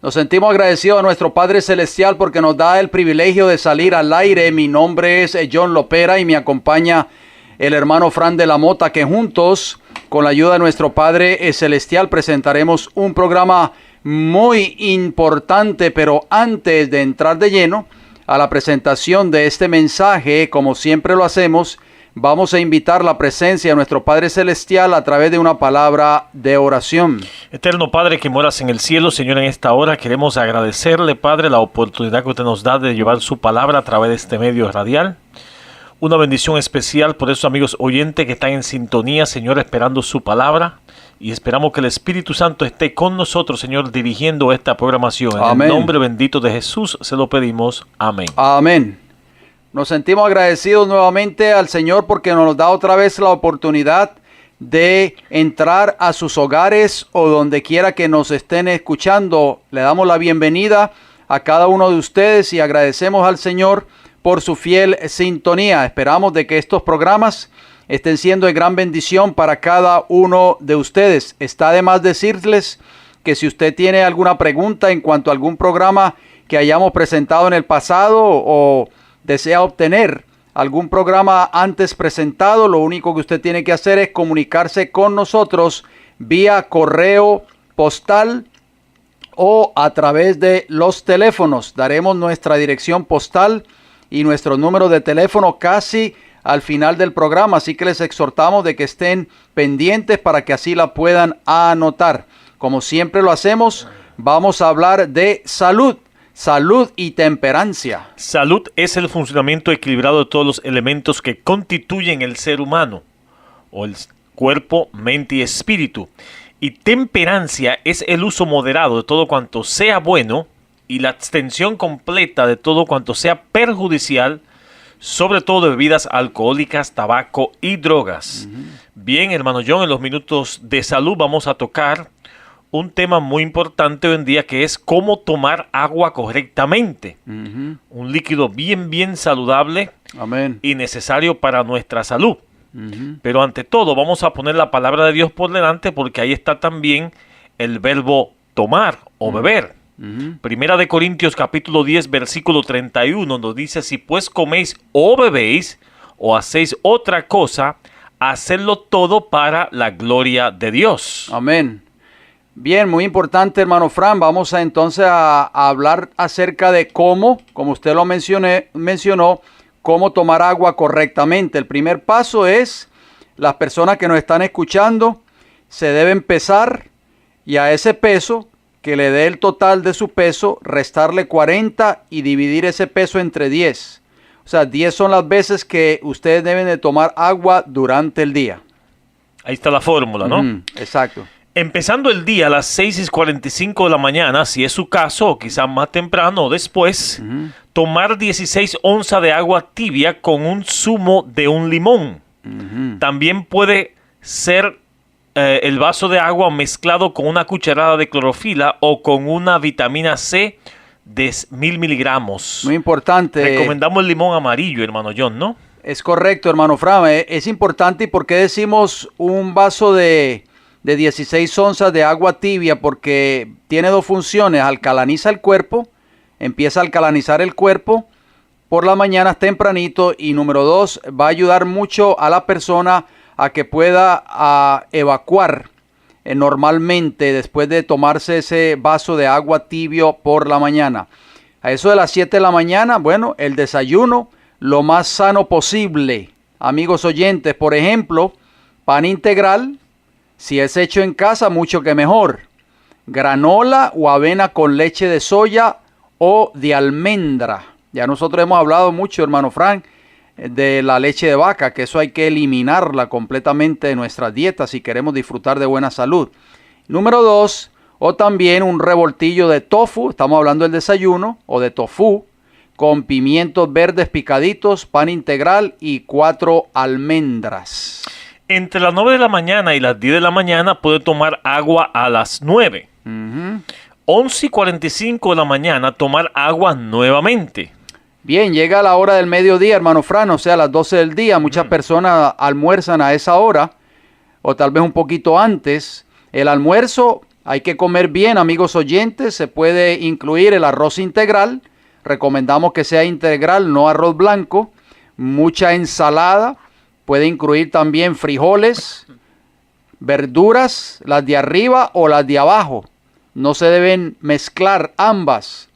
Nos sentimos agradecidos a nuestro Padre Celestial porque nos da el privilegio de salir al aire. Mi nombre es John Lopera y me acompaña el hermano Fran de la Mota, que juntos, con la ayuda de nuestro Padre Celestial, presentaremos un programa muy importante. Pero antes de entrar de lleno a la presentación de este mensaje, como siempre lo hacemos, vamos a invitar la presencia de nuestro Padre Celestial a través de una palabra de oración. Eterno Padre que moras en el cielo, Señor, en esta hora queremos agradecerle, Padre, la oportunidad que usted nos da de llevar su palabra a través de este medio radial. Una bendición especial por esos amigos oyentes que están en sintonía, Señor, esperando su palabra. Y esperamos que el Espíritu Santo esté con nosotros, Señor, dirigiendo esta programación. Amén. En el nombre bendito de Jesús se lo pedimos. Amén. Amén. Nos sentimos agradecidos nuevamente al Señor porque nos da otra vez la oportunidad de entrar a sus hogares o donde quiera que nos estén escuchando. Le damos la bienvenida a cada uno de ustedes y agradecemos al Señor por su fiel sintonía. Esperamos de que estos programas estén siendo de gran bendición para cada uno de ustedes. Está de más decirles que si usted tiene alguna pregunta en cuanto a algún programa que hayamos presentado en el pasado o desea obtener algún programa antes presentado, lo único que usted tiene que hacer es comunicarse con nosotros vía correo postal o a través de los teléfonos. Daremos nuestra dirección postal y nuestro número de teléfono casi al final del programa, así que les exhortamos de que estén pendientes para que así la puedan anotar. Como siempre lo hacemos, vamos a hablar de salud. Salud y temperancia. Salud es el funcionamiento equilibrado de todos los elementos que constituyen el ser humano, o el cuerpo, mente y espíritu. Y temperancia es el uso moderado de todo cuanto sea bueno y la abstención completa de todo cuanto sea perjudicial, sobre todo de bebidas alcohólicas, tabaco y drogas. Bien, hermano John, en los minutos de salud vamos a tocar un tema muy importante hoy en día, que es cómo tomar agua correctamente. Un líquido bien saludable. Amén. Y necesario para nuestra salud. Pero ante todo vamos a poner la palabra de Dios por delante, porque ahí está también el verbo tomar o beber. Primera de Corintios capítulo 10 versículo 31 nos dice: si pues coméis o bebéis o hacéis otra cosa, hacedlo todo para la gloria de Dios. Amén. Bien, muy importante, hermano Fran. Vamos entonces a hablar acerca de cómo, como usted lo mencionó, cómo tomar agua correctamente. El primer paso es, las personas que nos están escuchando se deben pesar y a ese peso, que le dé el total de su peso, restarle 40 y dividir ese peso entre 10. O sea, 10 son las veces que ustedes deben de tomar agua durante el día. Ahí está la fórmula, ¿no? Exacto. Empezando el día a las 6:45 de la mañana, si es su caso, o quizás más temprano o después, tomar 16 onzas de agua tibia con un zumo de un limón. También puede ser el vaso de agua mezclado con una cucharada de clorofila o con una vitamina C de 1000 miligramos. Muy importante. Recomendamos el limón amarillo, hermano John, ¿no? Es correcto, hermano Fran. Es importante. ¿Y por qué decimos un vaso de 16 onzas de agua tibia? Porque tiene dos funciones: alcalaniza el cuerpo, empieza a alcalinizar el cuerpo por las mañanas tempranito, y número 2, va a ayudar mucho a la persona a que pueda evacuar normalmente después de tomarse ese vaso de agua tibio por la mañana. A eso de las 7 de la mañana, bueno, el desayuno lo más sano posible, amigos oyentes. Por ejemplo, pan integral. Si es hecho en casa, mucho que mejor. Granola o avena con leche de soya o de almendra. Ya nosotros hemos hablado mucho, hermano Frank, de la leche de vaca, que eso hay que eliminarla completamente de nuestras dietas si queremos disfrutar de buena salud. Número 2, o también un revoltillo de tofu, estamos hablando del desayuno, o de tofu, con pimientos verdes picaditos, pan integral y 4 almendras. Entre las 9 de la mañana y las 10 de la mañana puede tomar agua a las 9. 11:45 de la mañana tomar agua nuevamente. Bien, llega la hora del mediodía, hermano Fran, o sea, a las 12 del día. Muchas personas almuerzan a esa hora, o tal vez un poquito antes. El almuerzo Hay que comer bien, amigos oyentes. Se puede incluir el arroz integral. Recomendamos que sea integral, no arroz blanco. Mucha ensalada. Puede incluir también frijoles, verduras, las de arriba o las de abajo. No se deben mezclar ambas.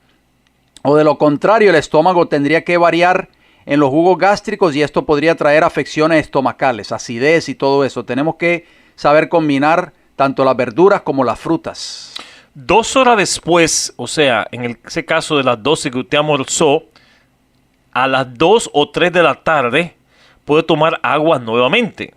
O de lo contrario, el estómago tendría que variar en los jugos gástricos y esto podría traer afecciones estomacales, acidez y todo eso. Tenemos que saber combinar tanto las verduras como las frutas. 2 horas después, o sea, en ese caso de las 12 que usted almorzó, a las 2 o 3 de la tarde puede tomar agua nuevamente.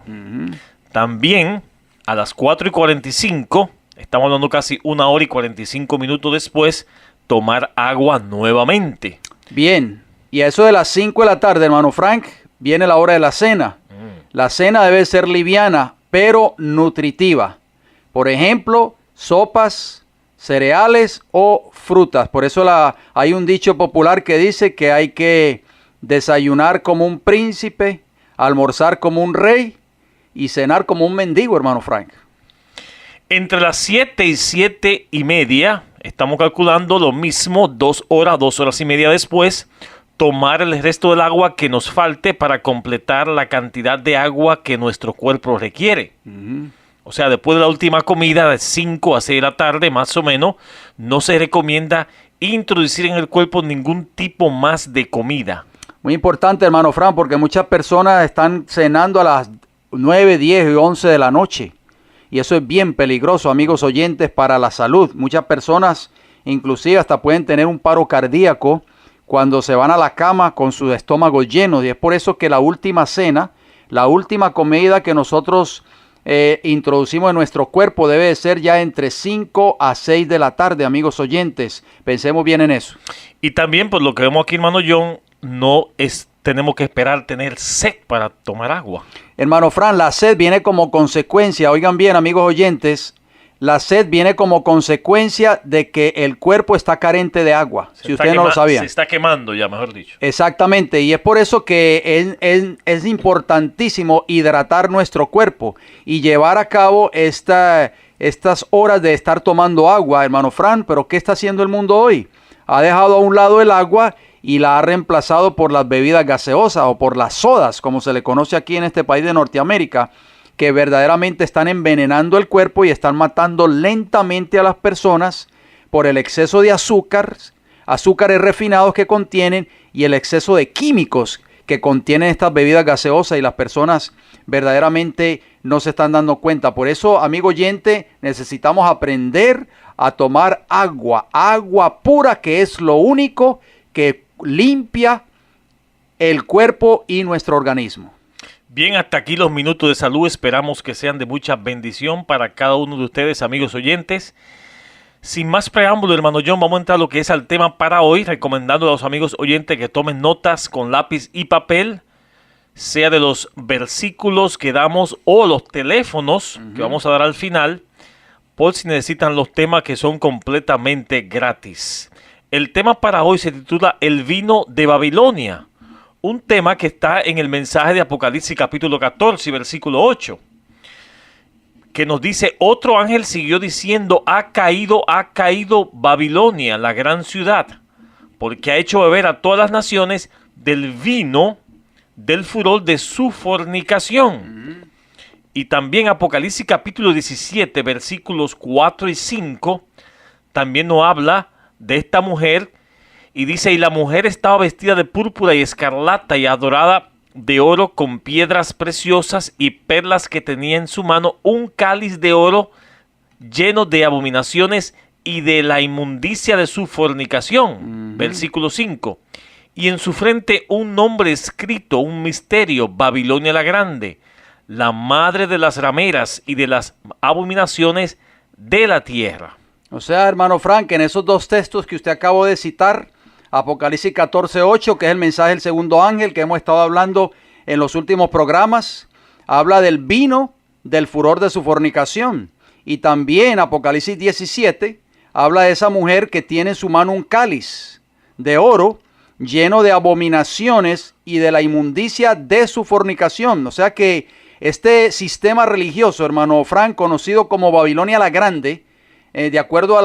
También a las 4:45, estamos hablando casi 1 hora y 45 minutos después, tomar agua nuevamente. Bien, y a eso de las 5 de la tarde, hermano Frank, viene la hora de la cena. La cena debe ser liviana, pero nutritiva. Por ejemplo, sopas, cereales o frutas. Por eso hay un dicho popular que dice que hay que desayunar como un príncipe, almorzar como un rey y cenar como un mendigo, hermano Frank. Entre las 7 y 7:30, estamos calculando lo mismo, 2 horas, 2 horas y media después, tomar el resto del agua que nos falte para completar la cantidad de agua que nuestro cuerpo requiere. O sea, después de la última comida, de 5 a 6 de la tarde, más o menos, no se recomienda introducir en el cuerpo ningún tipo más de comida. Muy importante, hermano Fran, porque muchas personas están cenando a las 9, 10 y 11 de la noche. Y eso es bien peligroso, amigos oyentes, para la salud. Muchas personas inclusive hasta pueden tener un paro cardíaco cuando se van a la cama con sus estómagos llenos. Y es por eso que la última cena, la última comida que nosotros introducimos en nuestro cuerpo debe de ser ya entre 5 a 6 de la tarde, amigos oyentes. Pensemos bien en eso. Y también, por lo que vemos aquí, hermano John, tenemos que esperar tener sed para tomar agua. Hermano Fran, la sed viene como consecuencia, oigan bien, amigos oyentes, la sed viene como consecuencia de que el cuerpo está carente de agua, si ustedes no lo sabían. Se está quemando ya, mejor dicho. Exactamente, y es por eso que es importantísimo hidratar nuestro cuerpo y llevar a cabo estas horas de estar tomando agua, hermano Fran. Pero ¿qué está haciendo el mundo hoy? Ha dejado a un lado el agua y la ha reemplazado por las bebidas gaseosas o por las sodas, como se le conoce aquí en este país de Norteamérica, que verdaderamente están envenenando el cuerpo y están matando lentamente a las personas por el exceso de azúcares refinados que contienen y el exceso de químicos que contienen estas bebidas gaseosas, y las personas verdaderamente no se están dando cuenta. Por eso, amigo oyente, necesitamos aprender a tomar agua pura, que es lo único que limpia el cuerpo y nuestro organismo. Bien, hasta aquí los minutos de salud. Esperamos que sean de mucha bendición para cada uno de ustedes, amigos oyentes. Sin más preámbulo, hermano John, vamos a entrar a lo que es el tema para hoy, recomendando a los amigos oyentes que tomen notas con lápiz y papel, sea de los versículos que damos o los teléfonos que vamos a dar al final, por si necesitan los temas que son completamente gratis. El tema para hoy se titula El vino de Babilonia, un tema que está en el mensaje de Apocalipsis capítulo 14, versículo 8, que nos dice: otro ángel siguió diciendo, ha caído Babilonia, la gran ciudad, porque ha hecho beber a todas las naciones del vino del furor de su fornicación. Y también Apocalipsis capítulo 17, versículos 4 y 5, también nos habla de esta mujer, y dice: y la mujer estaba vestida de púrpura y escarlata y adorada de oro con piedras preciosas y perlas, que tenía en su mano un cáliz de oro lleno de abominaciones y de la inmundicia de su fornicación. Versículo 5. Y en su frente un nombre escrito, un misterio: Babilonia la Grande, la madre de las rameras y de las abominaciones de la tierra. O sea, hermano Frank, en esos dos textos que usted acabó de citar, Apocalipsis 14:8, que es el mensaje del segundo ángel que hemos estado hablando en los últimos programas, habla del vino del furor de su fornicación. Y también Apocalipsis 17 habla de esa mujer que tiene en su mano un cáliz de oro lleno de abominaciones y de la inmundicia de su fornicación. O sea que este sistema religioso, hermano Frank, conocido como Babilonia la Grande, de acuerdo a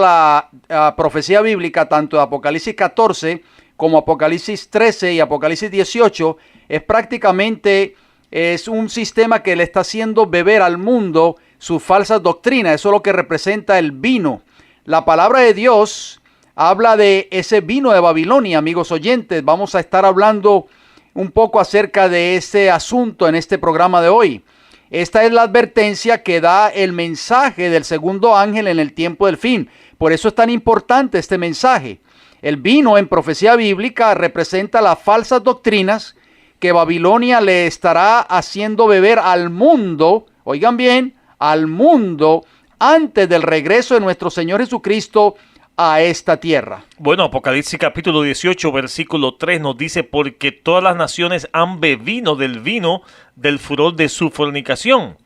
la profecía bíblica, tanto de Apocalipsis 14 como Apocalipsis 13 y Apocalipsis 18, es prácticamente es un sistema que le está haciendo beber al mundo sus falsas doctrinas. Eso es lo que representa el vino. La palabra de Dios habla de ese vino de Babilonia, amigos oyentes. Vamos a estar hablando un poco acerca de ese asunto en este programa de hoy. Esta es la advertencia que da el mensaje del segundo ángel en el tiempo del fin. Por eso es tan importante este mensaje. El vino en profecía bíblica representa las falsas doctrinas que Babilonia le estará haciendo beber al mundo, oigan bien, al mundo antes del regreso de nuestro Señor Jesucristo a esta tierra. Bueno, Apocalipsis capítulo 18, versículo 3 nos dice: porque todas las naciones han bebido del vino del furor de su fornicación.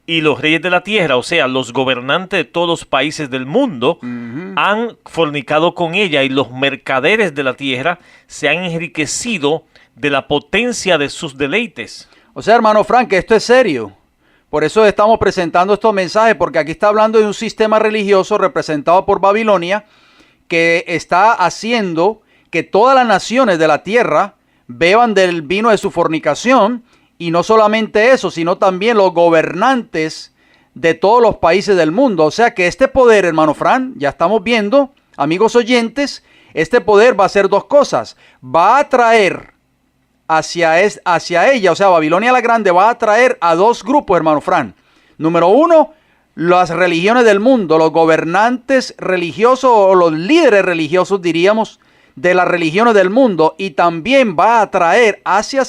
Y los reyes de la tierra, o sea, los gobernantes de todos los países del mundo, han fornicado con ella, y los mercaderes de la tierra se han enriquecido de la potencia de sus deleites. O sea, hermano Frank, esto es serio. Por eso estamos presentando estos mensajes, porque aquí está hablando de un sistema religioso representado por Babilonia, que está haciendo que todas las naciones de la tierra beban del vino de su fornicación. Y no solamente eso, sino también los gobernantes de todos los países del mundo. O sea que este poder, hermano Fran, ya estamos viendo, amigos oyentes, este poder va a hacer dos cosas. Va a atraer hacia ella, o sea, Babilonia la Grande va a atraer a dos grupos, hermano Fran. Número uno, las religiones del mundo, los gobernantes religiosos o los líderes religiosos, diríamos, de las religiones del mundo. Y también va a atraer hacia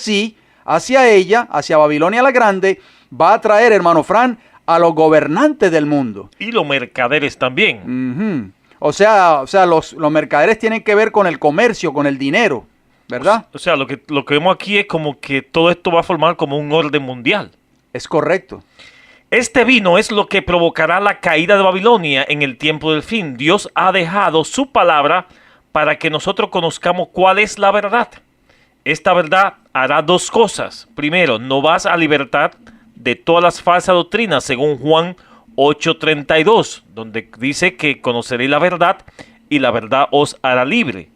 ella, hacia Babilonia la Grande, va a traer, hermano Fran, a los gobernantes del mundo. Y los mercaderes también. O sea, los mercaderes tienen que ver con el comercio, con el dinero, ¿verdad? O sea, lo que vemos aquí es como que todo esto va a formar como un orden mundial. Es correcto. Este vino es lo que provocará la caída de Babilonia en el tiempo del fin. Dios ha dejado su palabra para que nosotros conozcamos cuál es la verdad. Esta verdad hará dos cosas. Primero, nos vas a libertad de todas las falsas doctrinas, según Juan 8:32, donde dice que conoceréis la verdad y la verdad os hará libre.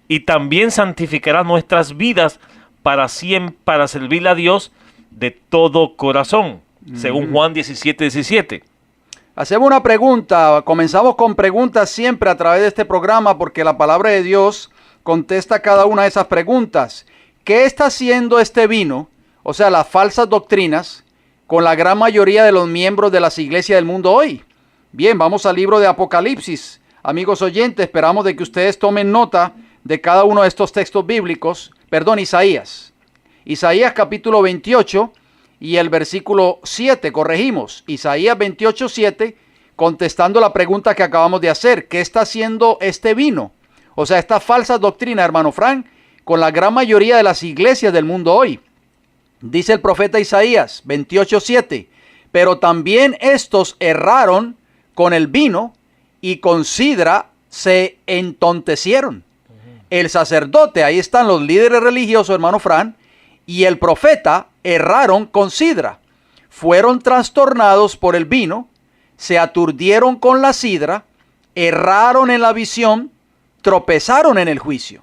Y también santificará nuestras vidas para servirle a Dios de todo corazón, según Juan 17:17. Hacemos una pregunta. Comenzamos con preguntas siempre a través de este programa, porque la palabra de Dios contesta cada una de esas preguntas. ¿Qué está haciendo este vino, o sea, las falsas doctrinas, con la gran mayoría de los miembros de las iglesias del mundo hoy? Bien, vamos al libro de Apocalipsis. Amigos oyentes, esperamos de que ustedes tomen nota de cada uno de estos textos bíblicos. Isaías. Isaías capítulo 28 y el versículo 7, corregimos. Isaías 28, 7, contestando la pregunta que acabamos de hacer. ¿Qué está haciendo este vino? O sea, esta falsa doctrina, hermano Frank, con la gran mayoría de las iglesias del mundo hoy. Dice el profeta Isaías 28:7, pero también estos erraron con el vino y con sidra se entontecieron. El sacerdote, ahí están los líderes religiosos, hermano Fran, y el profeta erraron con sidra. Fueron trastornados por el vino, se aturdieron con la sidra, erraron en la visión, tropezaron en el juicio.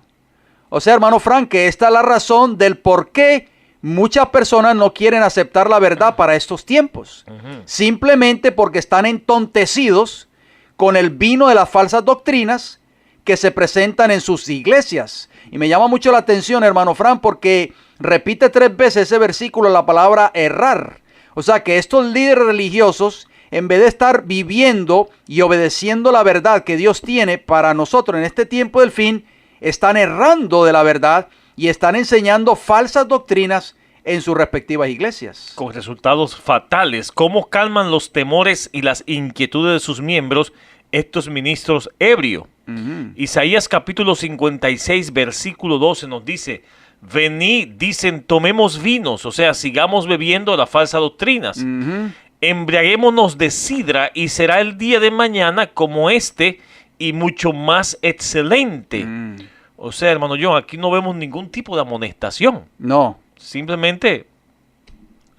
O sea, hermano Frank, que esta es la razón del por qué muchas personas no quieren aceptar la verdad para estos tiempos. Simplemente porque están entontecidos con el vino de las falsas doctrinas que se presentan en sus iglesias. Y me llama mucho la atención, hermano Frank, porque repite 3 veces ese versículo, la palabra errar. O sea, que estos líderes religiosos, en vez de estar viviendo y obedeciendo la verdad que Dios tiene para nosotros en este tiempo del fin, están errando de la verdad y están enseñando falsas doctrinas en sus respectivas iglesias. Con resultados fatales. ¿Cómo calman los temores y las inquietudes de sus miembros estos ministros ebrios? Isaías capítulo 56, versículo 12 nos dice: venid, dicen, tomemos vinos, o sea, sigamos bebiendo las falsas doctrinas. Embriaguémonos de sidra y será el día de mañana como este y mucho más excelente. O sea, hermano John, aquí no vemos ningún tipo de amonestación. No. Simplemente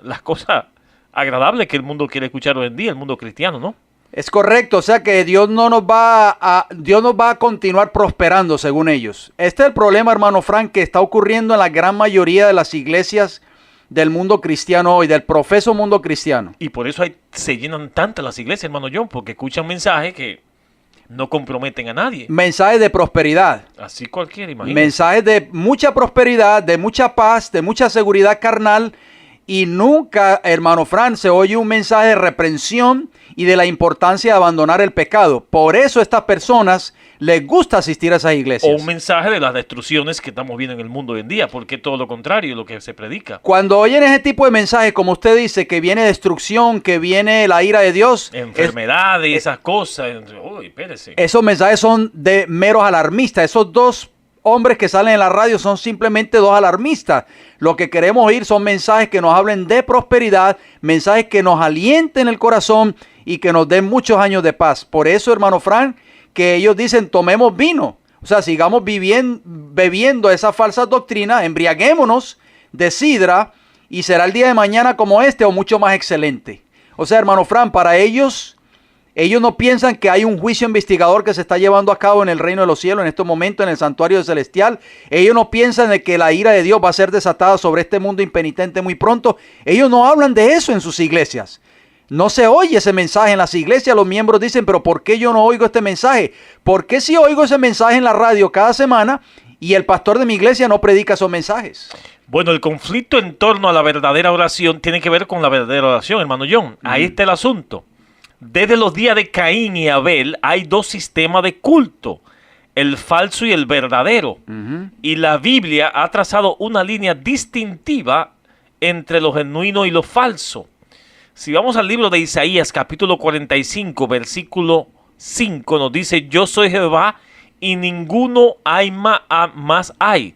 las cosas agradables que el mundo quiere escuchar hoy en día, el mundo cristiano, ¿no? Es correcto, o sea que Dios no Dios nos va a continuar prosperando según ellos. Este es el problema, hermano Frank, que está ocurriendo en la gran mayoría de las iglesias del mundo cristiano hoy, del profeso mundo cristiano. Y por eso se llenan tantas las iglesias, hermano John, porque escuchan mensajes que no comprometen a nadie. Mensajes de prosperidad. Así cualquiera, imagínate. Mensajes de mucha prosperidad, de mucha paz, de mucha seguridad carnal. Y nunca, hermano Fran, se oye un mensaje de reprensión y de la importancia de abandonar el pecado. Por eso a estas personas les gusta asistir a esas iglesias. O un mensaje de las destrucciones que estamos viendo en el mundo hoy en día, porque es todo lo contrario lo que se predica. Cuando oyen ese tipo de mensajes, como usted dice, que viene destrucción, que viene la ira de Dios. Enfermedades y esas cosas. Uy, espérese. Esos mensajes son de meros alarmistas. Esos dos hombres que salen en la radio son simplemente dos alarmistas. Lo que queremos oír son mensajes que nos hablen de prosperidad, mensajes que nos alienten el corazón y que nos den muchos años de paz. Por eso, hermano Frank, que ellos dicen, tomemos vino. O sea, sigamos bebiendo esa falsa doctrina, embriaguémonos de sidra y será el día de mañana como este o mucho más excelente. O sea, hermano Frank, para ellos no piensan que hay un juicio investigador que se está llevando a cabo en el reino de los cielos en estos momentos, en el santuario celestial. Ellos no piensan de que la ira de Dios va a ser desatada sobre este mundo impenitente muy pronto. Ellos no hablan de eso en sus iglesias. No se oye ese mensaje en las iglesias. Los miembros dicen, pero ¿por qué yo no oigo este mensaje? ¿Por qué si oigo ese mensaje en la radio cada semana y el pastor de mi iglesia no predica esos mensajes? Bueno, el conflicto en torno a la verdadera oración tiene que ver con la verdadera oración, hermano John. Ahí está el asunto. Desde los días de Caín y Abel hay dos sistemas de culto, el falso y el verdadero. Y la Biblia ha trazado una línea distintiva entre lo genuino y lo falso. Si vamos al libro de Isaías, capítulo 45, versículo 5, nos dice, yo soy Jehová y ninguno hay más hay.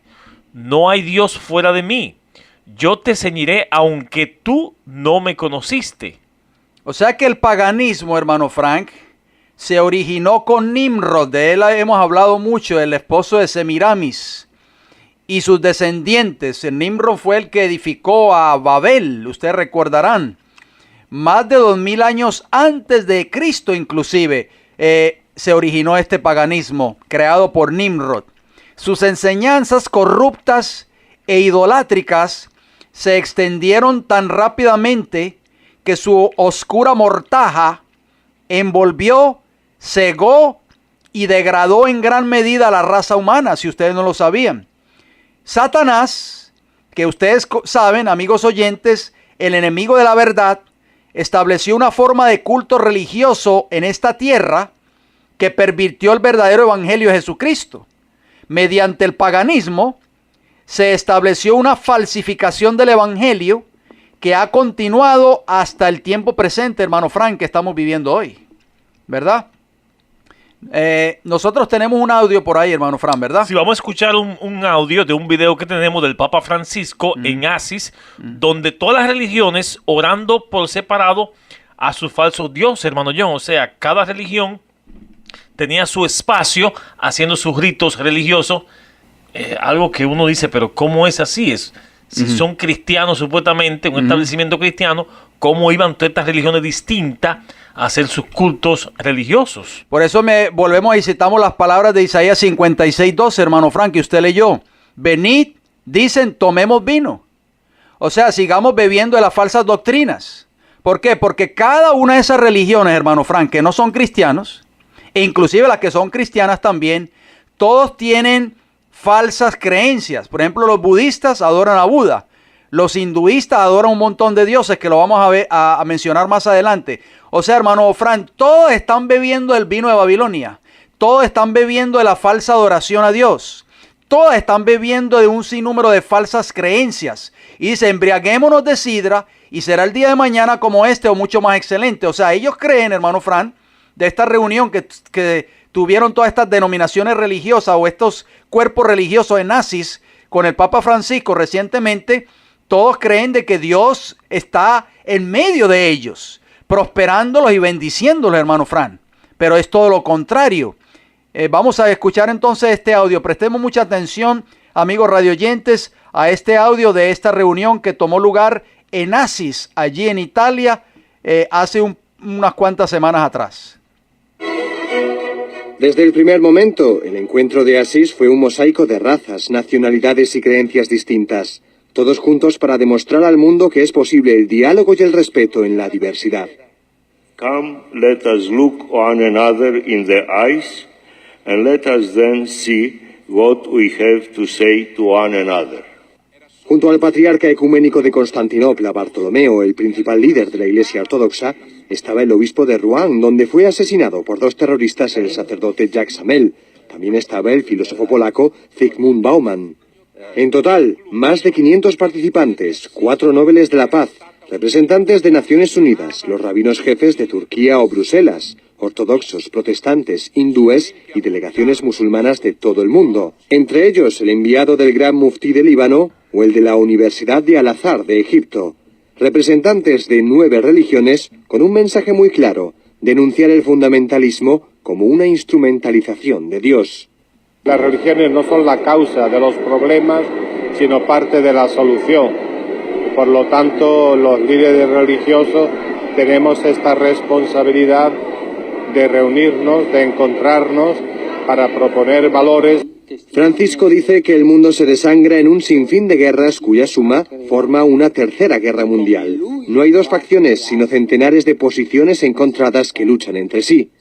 No hay Dios fuera de mí. Yo te ceñiré aunque tú no me conociste. O sea que el paganismo, hermano Frank, se originó con Nimrod. De él hemos hablado mucho, el esposo de Semiramis y sus descendientes. Nimrod fue el que edificó a Babel, ustedes recordarán. Más de 2000 años antes de Cristo inclusive se originó este paganismo creado por Nimrod. Sus enseñanzas corruptas e idolátricas se extendieron tan rápidamente que su oscura mortaja envolvió, cegó y degradó en gran medida a la raza humana, si ustedes no lo sabían. Satanás, que ustedes saben, amigos oyentes, el enemigo de la verdad, estableció una forma de culto religioso en esta tierra que pervirtió el verdadero evangelio de Jesucristo. Mediante el paganismo se estableció una falsificación del evangelio que ha continuado hasta el tiempo presente, hermano Frank, que estamos viviendo hoy, ¿verdad? Nosotros tenemos un audio por ahí, hermano Frank, ¿verdad? Sí, vamos a escuchar un audio de un video que tenemos del Papa Francisco en Asís, donde todas las religiones orando por separado a sus falsos dioses, hermano John. O sea, cada religión tenía su espacio haciendo sus ritos religiosos, algo que uno dice, pero ¿cómo es así? Si son cristianos supuestamente, un establecimiento cristiano, ¿cómo iban todas estas religiones distintas a hacer sus cultos religiosos? Por eso volvemos y citamos las palabras de Isaías 56:12, hermano Frank, que usted leyó. Venid, dicen, tomemos vino. O sea, sigamos bebiendo de las falsas doctrinas. ¿Por qué? Porque cada una de esas religiones, hermano Frank, que no son cristianos, e inclusive las que son cristianas también, todos tienen falsas creencias. Por ejemplo, los budistas adoran a Buda. Los hinduistas adoran un montón de dioses que lo vamos a mencionar más adelante. O sea, hermano Frank, todos están bebiendo el vino de Babilonia. Todos están bebiendo de la falsa adoración a Dios. Todos están bebiendo de un sinnúmero de falsas creencias. Y dice, embriaguémonos de sidra y será el día de mañana como este o mucho más excelente. O sea, ellos creen, hermano Frank, de esta reunión que tuvieron todas estas denominaciones religiosas o estos cuerpos religiosos en Asís con el Papa Francisco recientemente, todos creen de que Dios está en medio de ellos, prosperándolos y bendiciéndolos, hermano Fran. Pero es todo lo contrario. Vamos a escuchar entonces este audio. Prestemos mucha atención, amigos radioyentes, a este audio de esta reunión que tomó lugar en Asís, allí en Italia, hace unas cuantas semanas atrás. Desde el primer momento, el encuentro de Asís fue un mosaico de razas, nacionalidades y creencias distintas, todos juntos para demostrar al mundo que es posible el diálogo y el respeto en la diversidad. Come, let us look one another in the eyes, and let us then see what we have to say to one another. Junto al patriarca ecuménico de Constantinopla, Bartolomeo, el principal líder de la Iglesia Ortodoxa, estaba el obispo de Rouen, donde fue asesinado por 2 terroristas el sacerdote Jacques Hamel. También estaba el filósofo polaco Zygmunt Bauman. En total, más de 500 participantes, 4 Nobeles de la Paz, representantes de Naciones Unidas, los rabinos jefes de Turquía o Bruselas, ortodoxos, protestantes, hindúes y delegaciones musulmanas de todo el mundo. Entre ellos, el enviado del Gran Muftí de Líbano o el de la Universidad de Al-Azhar de Egipto. Representantes de 9 religiones con un mensaje muy claro: denunciar el fundamentalismo como una instrumentalización de Dios. Las religiones no son la causa de los problemas, sino parte de la solución. Por lo tanto, los líderes religiosos tenemos esta responsabilidad de reunirnos, de encontrarnos para proponer valores. Francisco dice que el mundo se desangra en un sinfín de guerras cuya suma forma una tercera guerra mundial. No hay 2 facciones, sino centenares de posiciones encontradas que luchan entre sí.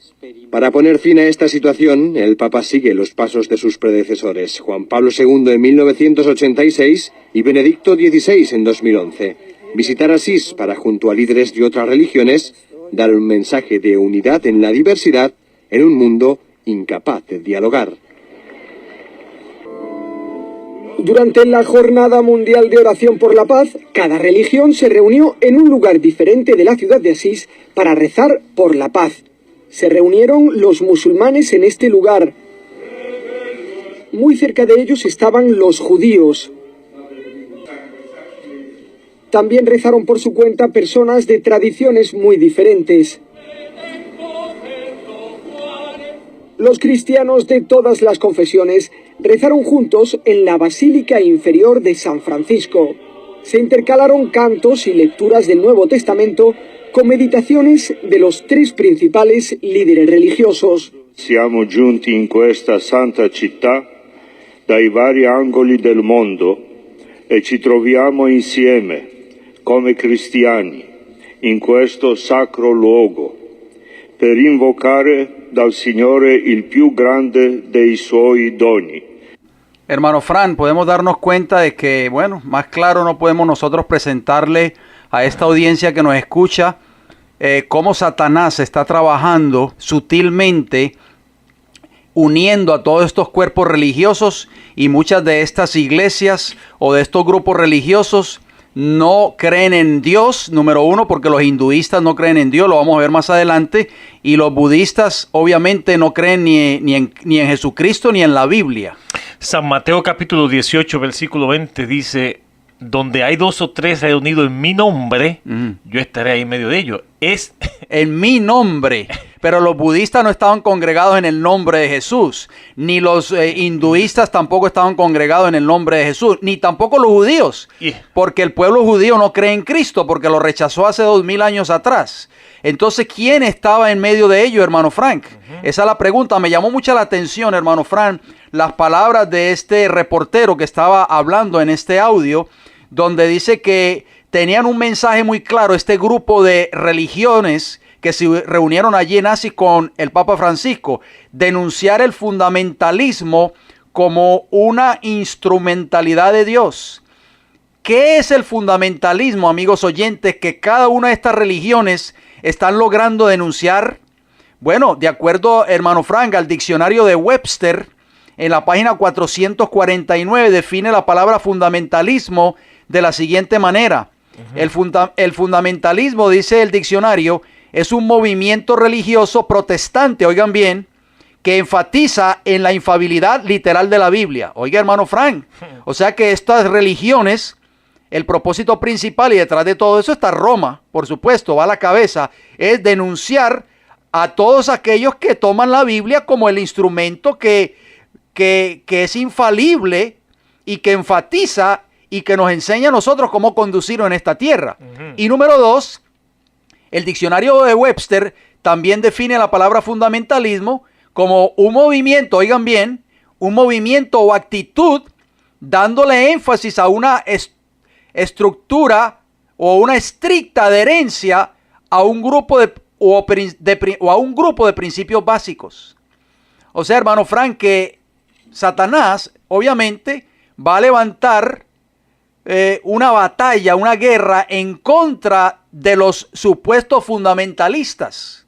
Para poner fin a esta situación, el Papa sigue los pasos de sus predecesores, Juan Pablo II en 1986 y Benedicto XVI en 2011. Visitar Asís para, junto a líderes de otras religiones, dar un mensaje de unidad en la diversidad en un mundo incapaz de dialogar. Durante la Jornada Mundial de Oración por la Paz, cada religión se reunió en un lugar diferente de la ciudad de Asís para rezar por la paz. Se reunieron los musulmanes en este lugar. Muy cerca de ellos estaban los judíos. También rezaron por su cuenta personas de tradiciones muy diferentes. Los cristianos de todas las confesiones rezaron juntos en la Basílica Inferior de San Francisco. Se intercalaron cantos y lecturas del Nuevo Testamento con meditaciones de los 3 principales líderes religiosos. Siamo giunti in questa santa città dai vari angoli del mondo e ci troviamo insieme come cristiani in questo sacro luogo per invocare dal Signore il più grande dei suoi doni. Hermano Fran, podemos darnos cuenta de que, bueno, más claro no podemos nosotros presentarle a esta audiencia que nos escucha cómo Satanás está trabajando sutilmente uniendo a todos estos cuerpos religiosos, y muchas de estas iglesias o de estos grupos religiosos no creen en Dios, número 1, porque los hinduistas no creen en Dios, lo vamos a ver más adelante, y los budistas obviamente no creen ni en Jesucristo ni en la Biblia. San Mateo capítulo 18, versículo 20 dice: donde hay 2 o 3 reunidos en mi nombre, yo estaré ahí en medio de ellos. En mi nombre. Pero los budistas no estaban congregados en el nombre de Jesús, ni los hinduistas tampoco estaban congregados en el nombre de Jesús, ni tampoco los judíos, porque el pueblo judío no cree en Cristo, porque lo rechazó hace 2000 años atrás. Entonces, ¿quién estaba en medio de ellos, hermano Frank? Esa es la pregunta. Me llamó mucho la atención, hermano Frank, las palabras de este reportero que estaba hablando en este audio, donde dice que tenían un mensaje muy claro, este grupo de religiones que se reunieron allí en Asís con el Papa Francisco: denunciar el fundamentalismo como una instrumentalidad de Dios. ¿Qué es el fundamentalismo, amigos oyentes, que cada una de estas religiones están logrando denunciar? Bueno, de acuerdo, hermano Frank, al diccionario de Webster, en la página 449 define la palabra fundamentalismo de la siguiente manera. El fundamentalismo, dice el diccionario, es un movimiento religioso protestante, oigan bien, que enfatiza en la infalibilidad literal de la Biblia. Oiga, hermano Frank, o sea que estas religiones, el propósito principal, y detrás de todo eso está Roma, por supuesto, va a la cabeza, es denunciar a todos aquellos que toman la Biblia como el instrumento que es infalible y que enfatiza y que nos enseña a nosotros cómo conducirnos en esta tierra. Y número 2, El diccionario de Webster también define la palabra fundamentalismo como un movimiento, oigan bien, un movimiento o actitud dándole énfasis a una estructura o una estricta adherencia a un grupo o a un grupo de principios básicos. O sea, hermano Frank, que Satanás obviamente va a levantar una batalla, una guerra en contra de los supuestos fundamentalistas.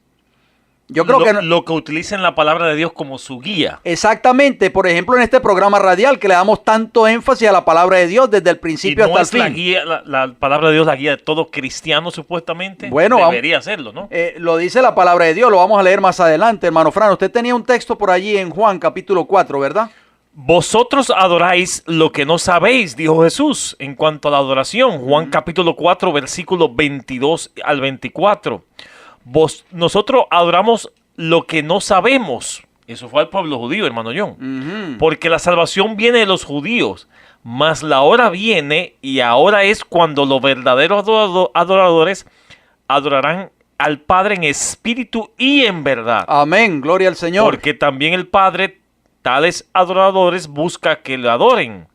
Yo creo que lo que utilicen la palabra de Dios como su guía. Exactamente. Por ejemplo, en este programa radial que le damos tanto énfasis a la palabra de Dios desde el principio hasta el fin. La guía, la palabra de Dios, la guía de todo cristiano, supuestamente. Bueno, debería serlo, ¿no? Lo dice la palabra de Dios, lo vamos a leer más adelante, hermano Fran. Usted tenía un texto por allí en Juan capítulo 4, ¿verdad? Vosotros adoráis lo que no sabéis, dijo Jesús, en cuanto a la adoración. Juan capítulo 4, versículos 22 al 24. Nosotros adoramos lo que no sabemos. Eso fue al pueblo judío, hermano John. Porque la salvación viene de los judíos, mas la hora viene y ahora es cuando los verdaderos adoradores adorarán al Padre en espíritu y en verdad. Amén, gloria al Señor. Porque también el Padre, tales adoradores, busca que le adoren.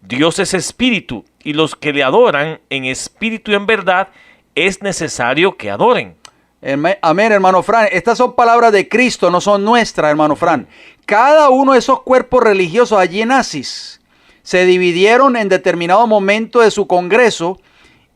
Dios es espíritu y los que le adoran en espíritu y en verdad es necesario que adoren. Amén, hermano Fran. Estas son palabras de Cristo, no son nuestras, hermano Fran. Cada uno de esos cuerpos religiosos allí en Asis se dividieron en determinado momento de su congreso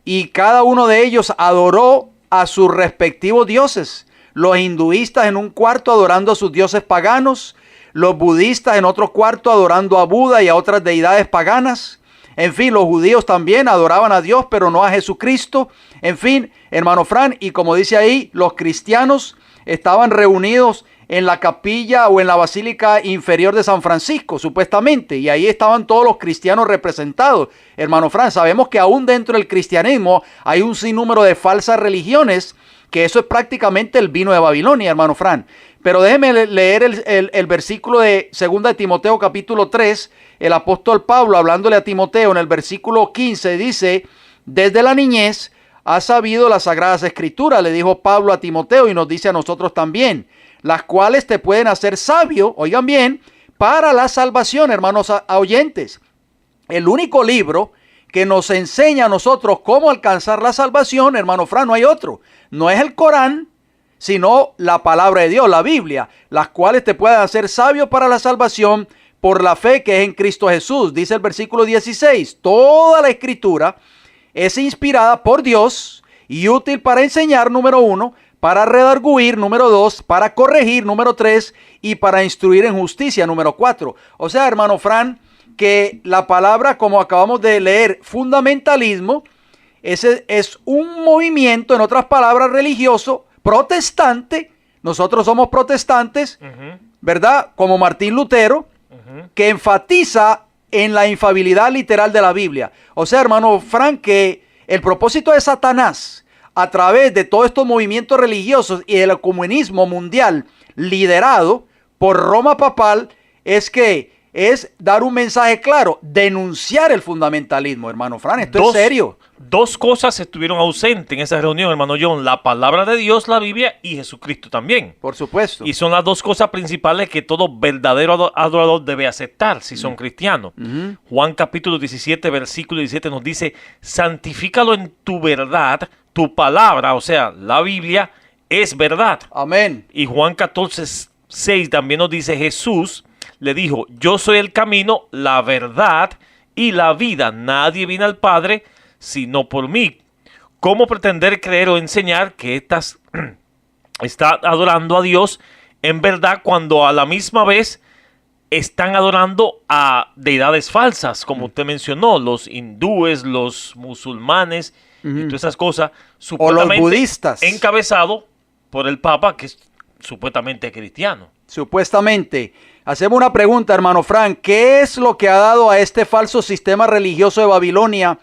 y cada uno de ellos adoró a sus respectivos dioses. Los hinduistas en un cuarto adorando a sus dioses paganos, los budistas en otro cuarto adorando a Buda y a otras deidades paganas. En fin, los judíos también adoraban a Dios, pero no a Jesucristo. En fin, hermano Fran, y como dice ahí, los cristianos estaban reunidos en la capilla o en la basílica inferior de San Francisco, supuestamente, y ahí estaban todos los cristianos representados. Hermano Fran, sabemos que aún dentro del cristianismo hay un sinnúmero de falsas religiones, que eso es prácticamente el vino de Babilonia, hermano Fran. Pero déjeme leer el versículo de 2 de Timoteo capítulo 3, el apóstol Pablo hablándole a Timoteo en el versículo 15 dice, desde la niñez has sabido las sagradas escrituras, le dijo Pablo a Timoteo y nos dice a nosotros también, las cuales te pueden hacer sabio, oigan bien, para la salvación, hermanos oyentes. El único libro que nos enseña a nosotros cómo alcanzar la salvación, hermano Fran, no hay otro. No es el Corán, sino la palabra de Dios, la Biblia, las cuales te pueden hacer sabio para la salvación por la fe que es en Cristo Jesús. Dice el versículo 16, toda la escritura es inspirada por Dios y útil para enseñar, número 1, para redarguir, número 2, para corregir, número 3, y para instruir en justicia, número 4. O sea, hermano Fran, que la palabra, como acabamos de leer, fundamentalismo, ese es un movimiento, en otras palabras, religioso, protestante. Nosotros somos protestantes, ¿verdad? Como Martín Lutero, que enfatiza en la infalibilidad literal de la Biblia. O sea, hermano Frank, que el propósito de Satanás, a través de todos estos movimientos religiosos y del ecumenismo mundial liderado por Roma papal, es dar un mensaje claro, denunciar el fundamentalismo, hermano Fran. Esto es serio. Dos cosas estuvieron ausentes en esa reunión, hermano John. La palabra de Dios, la Biblia y Jesucristo también. Por supuesto. Y son las dos cosas principales que todo verdadero adorador debe aceptar si son cristianos. Juan capítulo 17, versículo 17 nos dice, santifícalo en tu verdad, tu palabra, o sea, la Biblia es verdad. Amén. Y Juan 14, 6 también nos dice, Jesús le dijo, yo soy el camino, la verdad y la vida. Nadie viene al Padre sino por mí. ¿Cómo pretender creer o enseñar que está adorando a Dios en verdad cuando a la misma vez están adorando a deidades falsas, como usted mencionó, los hindúes, los musulmanes y todas esas cosas, supuestamente o los budistas, encabezado por el Papa, que es supuestamente cristiano? Supuestamente. Hacemos una pregunta, hermano Frank. ¿Qué es lo que ha dado a este falso sistema religioso de Babilonia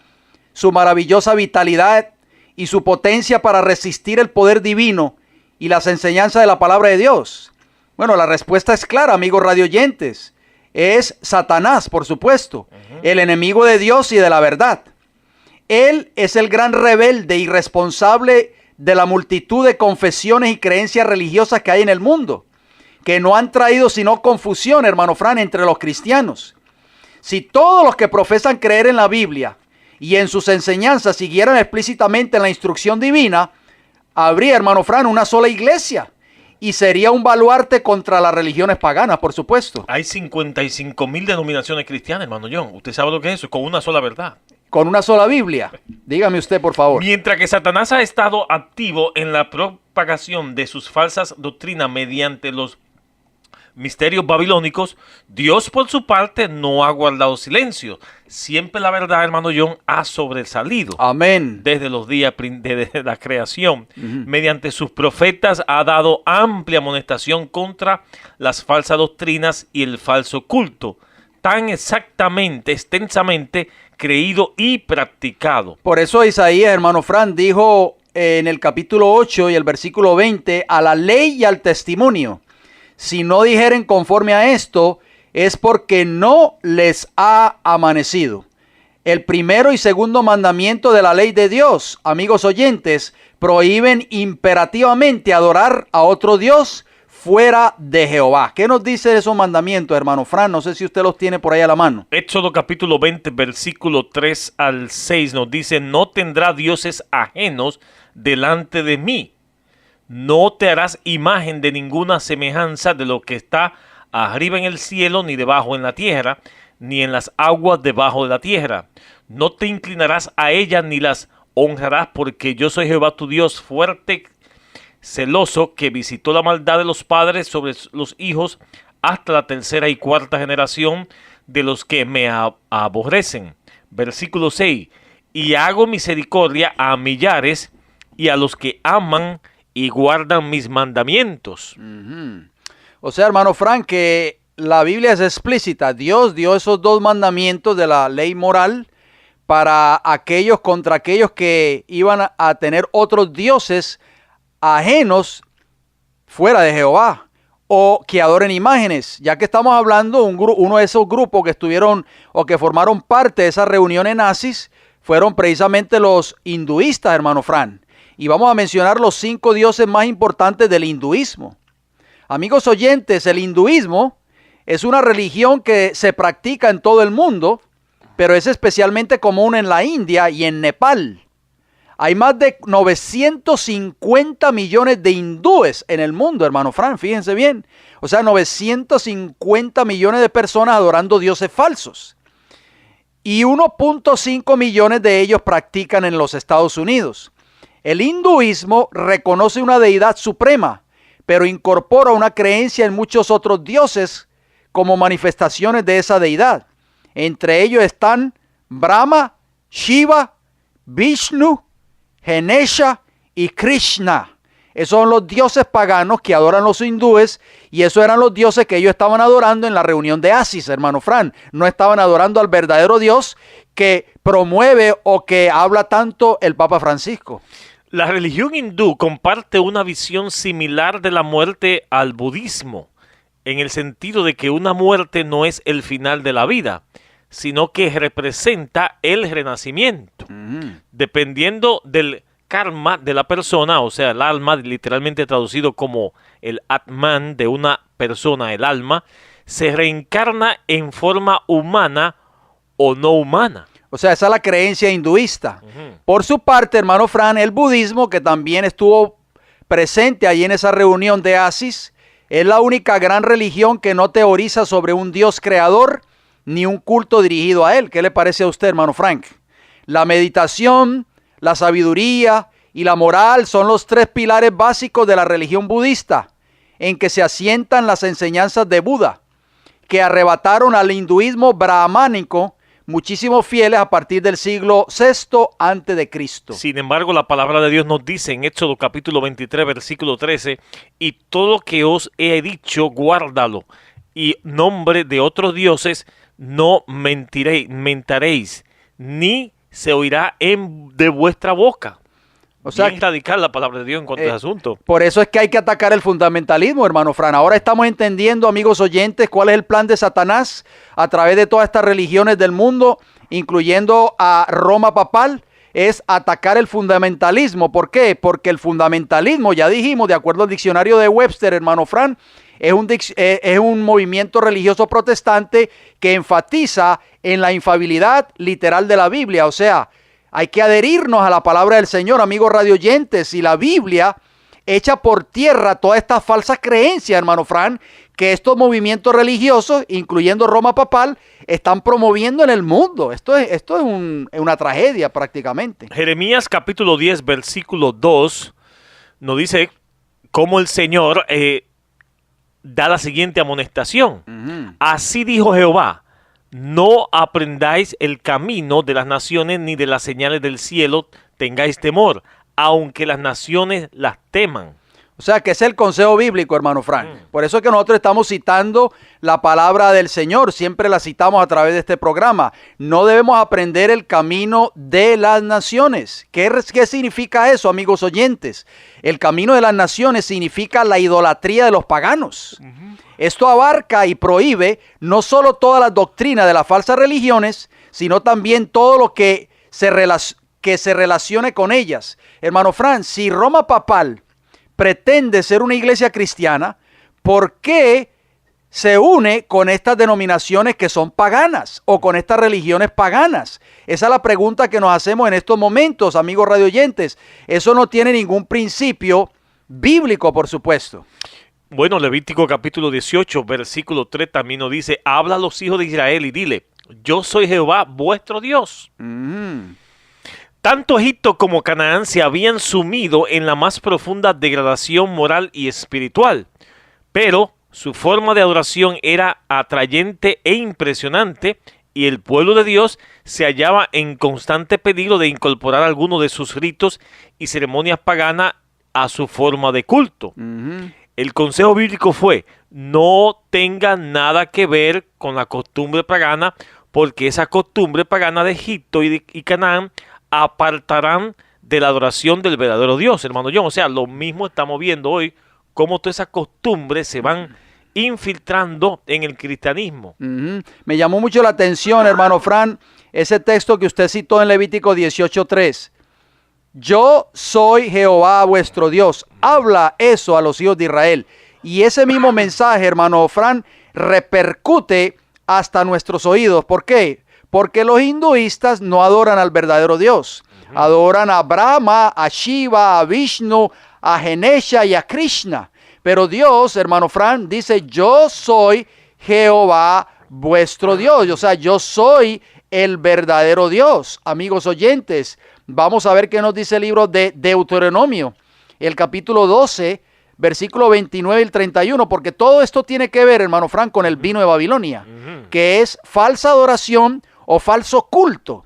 su maravillosa vitalidad y su potencia para resistir el poder divino y las enseñanzas de la palabra de Dios? Bueno, la respuesta es clara, amigos radioyentes. Es Satanás, por supuesto, el enemigo de Dios y de la verdad. Él es el gran rebelde y responsable de la multitud de confesiones y creencias religiosas que hay en el mundo, que no han traído sino confusión, hermano Fran, entre los cristianos. Si todos los que profesan creer en la Biblia y en sus enseñanzas siguieran explícitamente la instrucción divina, habría, hermano Fran, una sola iglesia y sería un baluarte contra las religiones paganas, por supuesto. Hay 55,000 denominaciones cristianas, hermano John. ¿Usted sabe lo que es eso? Con una sola verdad. Con una sola Biblia. Dígame usted, por favor. Mientras que Satanás ha estado activo en la propagación de sus falsas doctrinas mediante los misterios babilónicos, Dios por su parte no ha guardado silencio. Siempre la verdad, hermano John, ha sobresalido. Amén. Desde los días de la creación. Mediante sus profetas ha dado amplia amonestación contra las falsas doctrinas y el falso culto, tan exactamente, extensamente creído y practicado. Por eso Isaías, hermano Fran, dijo en el capítulo 8 y el versículo 20, a la ley y al testimonio. Si no dijeren conforme a esto, es porque no les ha amanecido. El primero y segundo mandamiento de la ley de Dios, amigos oyentes, prohíben imperativamente adorar a otro Dios fuera de Jehová. ¿Qué nos dice esos mandamientos, hermano Fran? No sé si usted los tiene por ahí a la mano. Éxodo capítulo 20, versículo 3 al 6 nos dice, no tendrá dioses ajenos delante de mí. No te harás imagen de ninguna semejanza de lo que está arriba en el cielo, ni debajo en la tierra, ni en las aguas debajo de la tierra. No te inclinarás a ellas ni las honrarás, porque yo soy Jehová tu Dios fuerte, celoso, que visitó la maldad de los padres sobre los hijos hasta la tercera y cuarta generación de los que me aborrecen. Versículo 6. Y hago misericordia a millares y a los que aman y guardan mis mandamientos. O sea, hermano Frank, que la Biblia es explícita. Dios dio esos dos mandamientos de la ley moral para contra aquellos que iban a tener otros dioses ajenos fuera de Jehová o que adoren imágenes. Ya que estamos hablando, uno de esos grupos que estuvieron o que formaron parte de esas reuniones nazis fueron precisamente los hinduistas, hermano Frank. Y vamos a mencionar los 5 dioses más importantes del hinduismo. Amigos oyentes, el hinduismo es una religión que se practica en todo el mundo, pero es especialmente común en la India y en Nepal. Hay más de 950 millones de hindúes en el mundo, hermano Fran, fíjense bien. O sea, 950 millones de personas adorando dioses falsos. Y 1.5 millones de ellos practican en los Estados Unidos. El hinduismo reconoce una deidad suprema, pero incorpora una creencia en muchos otros dioses como manifestaciones de esa deidad. Entre ellos están Brahma, Shiva, Vishnu, Ganesha y Krishna. Esos son los dioses paganos que adoran los hindúes y esos eran los dioses que ellos estaban adorando en la reunión de Asis, hermano Fran. No estaban adorando al verdadero Dios que promueve o que habla tanto el Papa Francisco. La religión hindú comparte una visión similar de la muerte al budismo, en el sentido de que una muerte no es el final de la vida, sino que representa el renacimiento. Dependiendo del karma de la persona, o sea, el alma, literalmente traducido como el Atman de una persona, el alma, se reencarna en forma humana o no humana. O sea, esa es la creencia hinduista. Por su parte, hermano Fran, el budismo, que también estuvo presente allí en esa reunión de Asis, es la única gran religión que no teoriza sobre un Dios creador ni un culto dirigido a él. ¿Qué le parece a usted, hermano Frank? La meditación, la sabiduría y la moral son los 3 pilares básicos de la religión budista, en que se asientan las enseñanzas de Buda, que arrebataron al hinduismo brahmánico muchísimos fieles a partir del siglo VI antes de Cristo. Sin embargo, la palabra de Dios nos dice en Éxodo capítulo 23, versículo 13, y todo lo que os he dicho, guárdalo, y nombre de otros dioses no mentaréis, ni se oirá de vuestra boca. O sea, bien radical la palabra de Dios en cuanto a ese asunto. Por eso es que hay que atacar el fundamentalismo, hermano Fran. Ahora estamos entendiendo, amigos oyentes, cuál es el plan de Satanás a través de todas estas religiones del mundo, incluyendo a Roma papal, es atacar el fundamentalismo. ¿Por qué? Porque el fundamentalismo, ya dijimos, de acuerdo al diccionario de Webster, hermano Fran, es un movimiento religioso protestante que enfatiza en la infalibilidad literal de la Biblia. O sea, hay que adherirnos a la palabra del Señor, amigos radioyentes, y la Biblia echa por tierra todas estas falsas creencias, hermano Fran, que estos movimientos religiosos, incluyendo Roma papal, están promoviendo en el mundo. Esto es una tragedia prácticamente. Jeremías capítulo 10, versículo 2, nos dice cómo el Señor da la siguiente amonestación. Así dijo Jehová, no aprendáis el camino de las naciones ni de las señales del cielo tengáis temor, aunque las naciones las teman. O sea, que es el consejo bíblico, hermano Frank. Por eso es que nosotros estamos citando la palabra del Señor. Siempre la citamos a través de este programa. No debemos aprender el camino de las naciones. ¿Qué significa eso, amigos oyentes? El camino de las naciones significa la idolatría de los paganos. Esto abarca y prohíbe no solo toda la doctrina de las falsas religiones, sino también todo lo que se relacione con ellas. Hermano Frank, si Roma papal pretende ser una iglesia cristiana, ¿por qué se une con estas denominaciones que son paganas o con estas religiones paganas? Esa es la pregunta que nos hacemos en estos momentos, amigos radioyentes. Eso no tiene ningún principio bíblico, por supuesto. Bueno, Levítico capítulo 18, versículo 3 también nos dice, habla a los hijos de Israel y dile, yo soy Jehová vuestro Dios. Tanto Egipto como Canaán se habían sumido en la más profunda degradación moral y espiritual, pero su forma de adoración era atrayente e impresionante y el pueblo de Dios se hallaba en constante peligro de incorporar algunos de sus ritos y ceremonias paganas a su forma de culto. El consejo bíblico fue, no tenga nada que ver con la costumbre pagana, porque esa costumbre pagana de Egipto y Canaán apartarán de la adoración del verdadero Dios, hermano John. O sea, lo mismo estamos viendo hoy, cómo todas esas costumbres se van infiltrando en el cristianismo. Me llamó mucho la atención, hermano Fran, ese texto que usted citó en Levítico 18:3. Yo soy Jehová vuestro Dios. Habla eso a los hijos de Israel. Y ese mismo mensaje, hermano Fran, repercute hasta nuestros oídos. ¿Por qué? Porque los hinduistas no adoran al verdadero Dios. Adoran a Brahma, a Shiva, a Vishnu, a Ganesha y a Krishna. Pero Dios, hermano Fran, dice, yo soy Jehová vuestro Dios. O sea, yo soy el verdadero Dios. Amigos oyentes, vamos a ver qué nos dice el libro de Deuteronomio, el capítulo 12, versículo 29 y el 31, porque todo esto tiene que ver, hermano Fran, con el vino de Babilonia, que es falsa adoración o falso culto.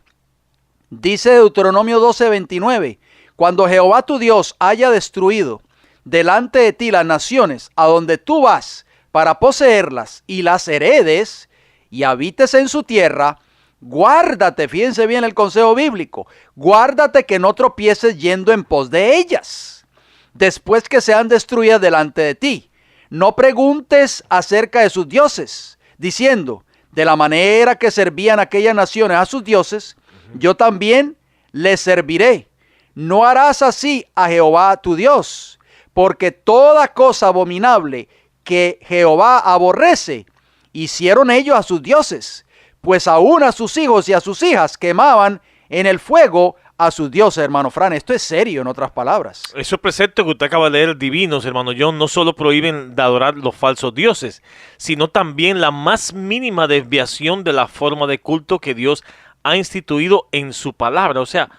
Dice Deuteronomio 12, 29, cuando Jehová tu Dios haya destruido delante de ti las naciones a donde tú vas para poseerlas y las heredes y habites en su tierra, guárdate, fíjense bien el consejo bíblico, guárdate que no tropieces yendo en pos de ellas, después que sean destruidas delante de ti. No preguntes acerca de sus dioses, diciendo, de la manera que servían aquellas naciones a sus dioses, yo también les serviré. No harás así a Jehová tu Dios, porque toda cosa abominable que Jehová aborrece, hicieron ellos a sus dioses, pues aún a sus hijos y a sus hijas quemaban en el fuego a sus dioses, hermano Fran. Esto es serio, en otras palabras. Esos preceptos que usted acaba de leer, divinos, hermano John, no solo prohíben de adorar los falsos dioses, sino también la más mínima desviación de la forma de culto que Dios ha instituido en su palabra. O sea,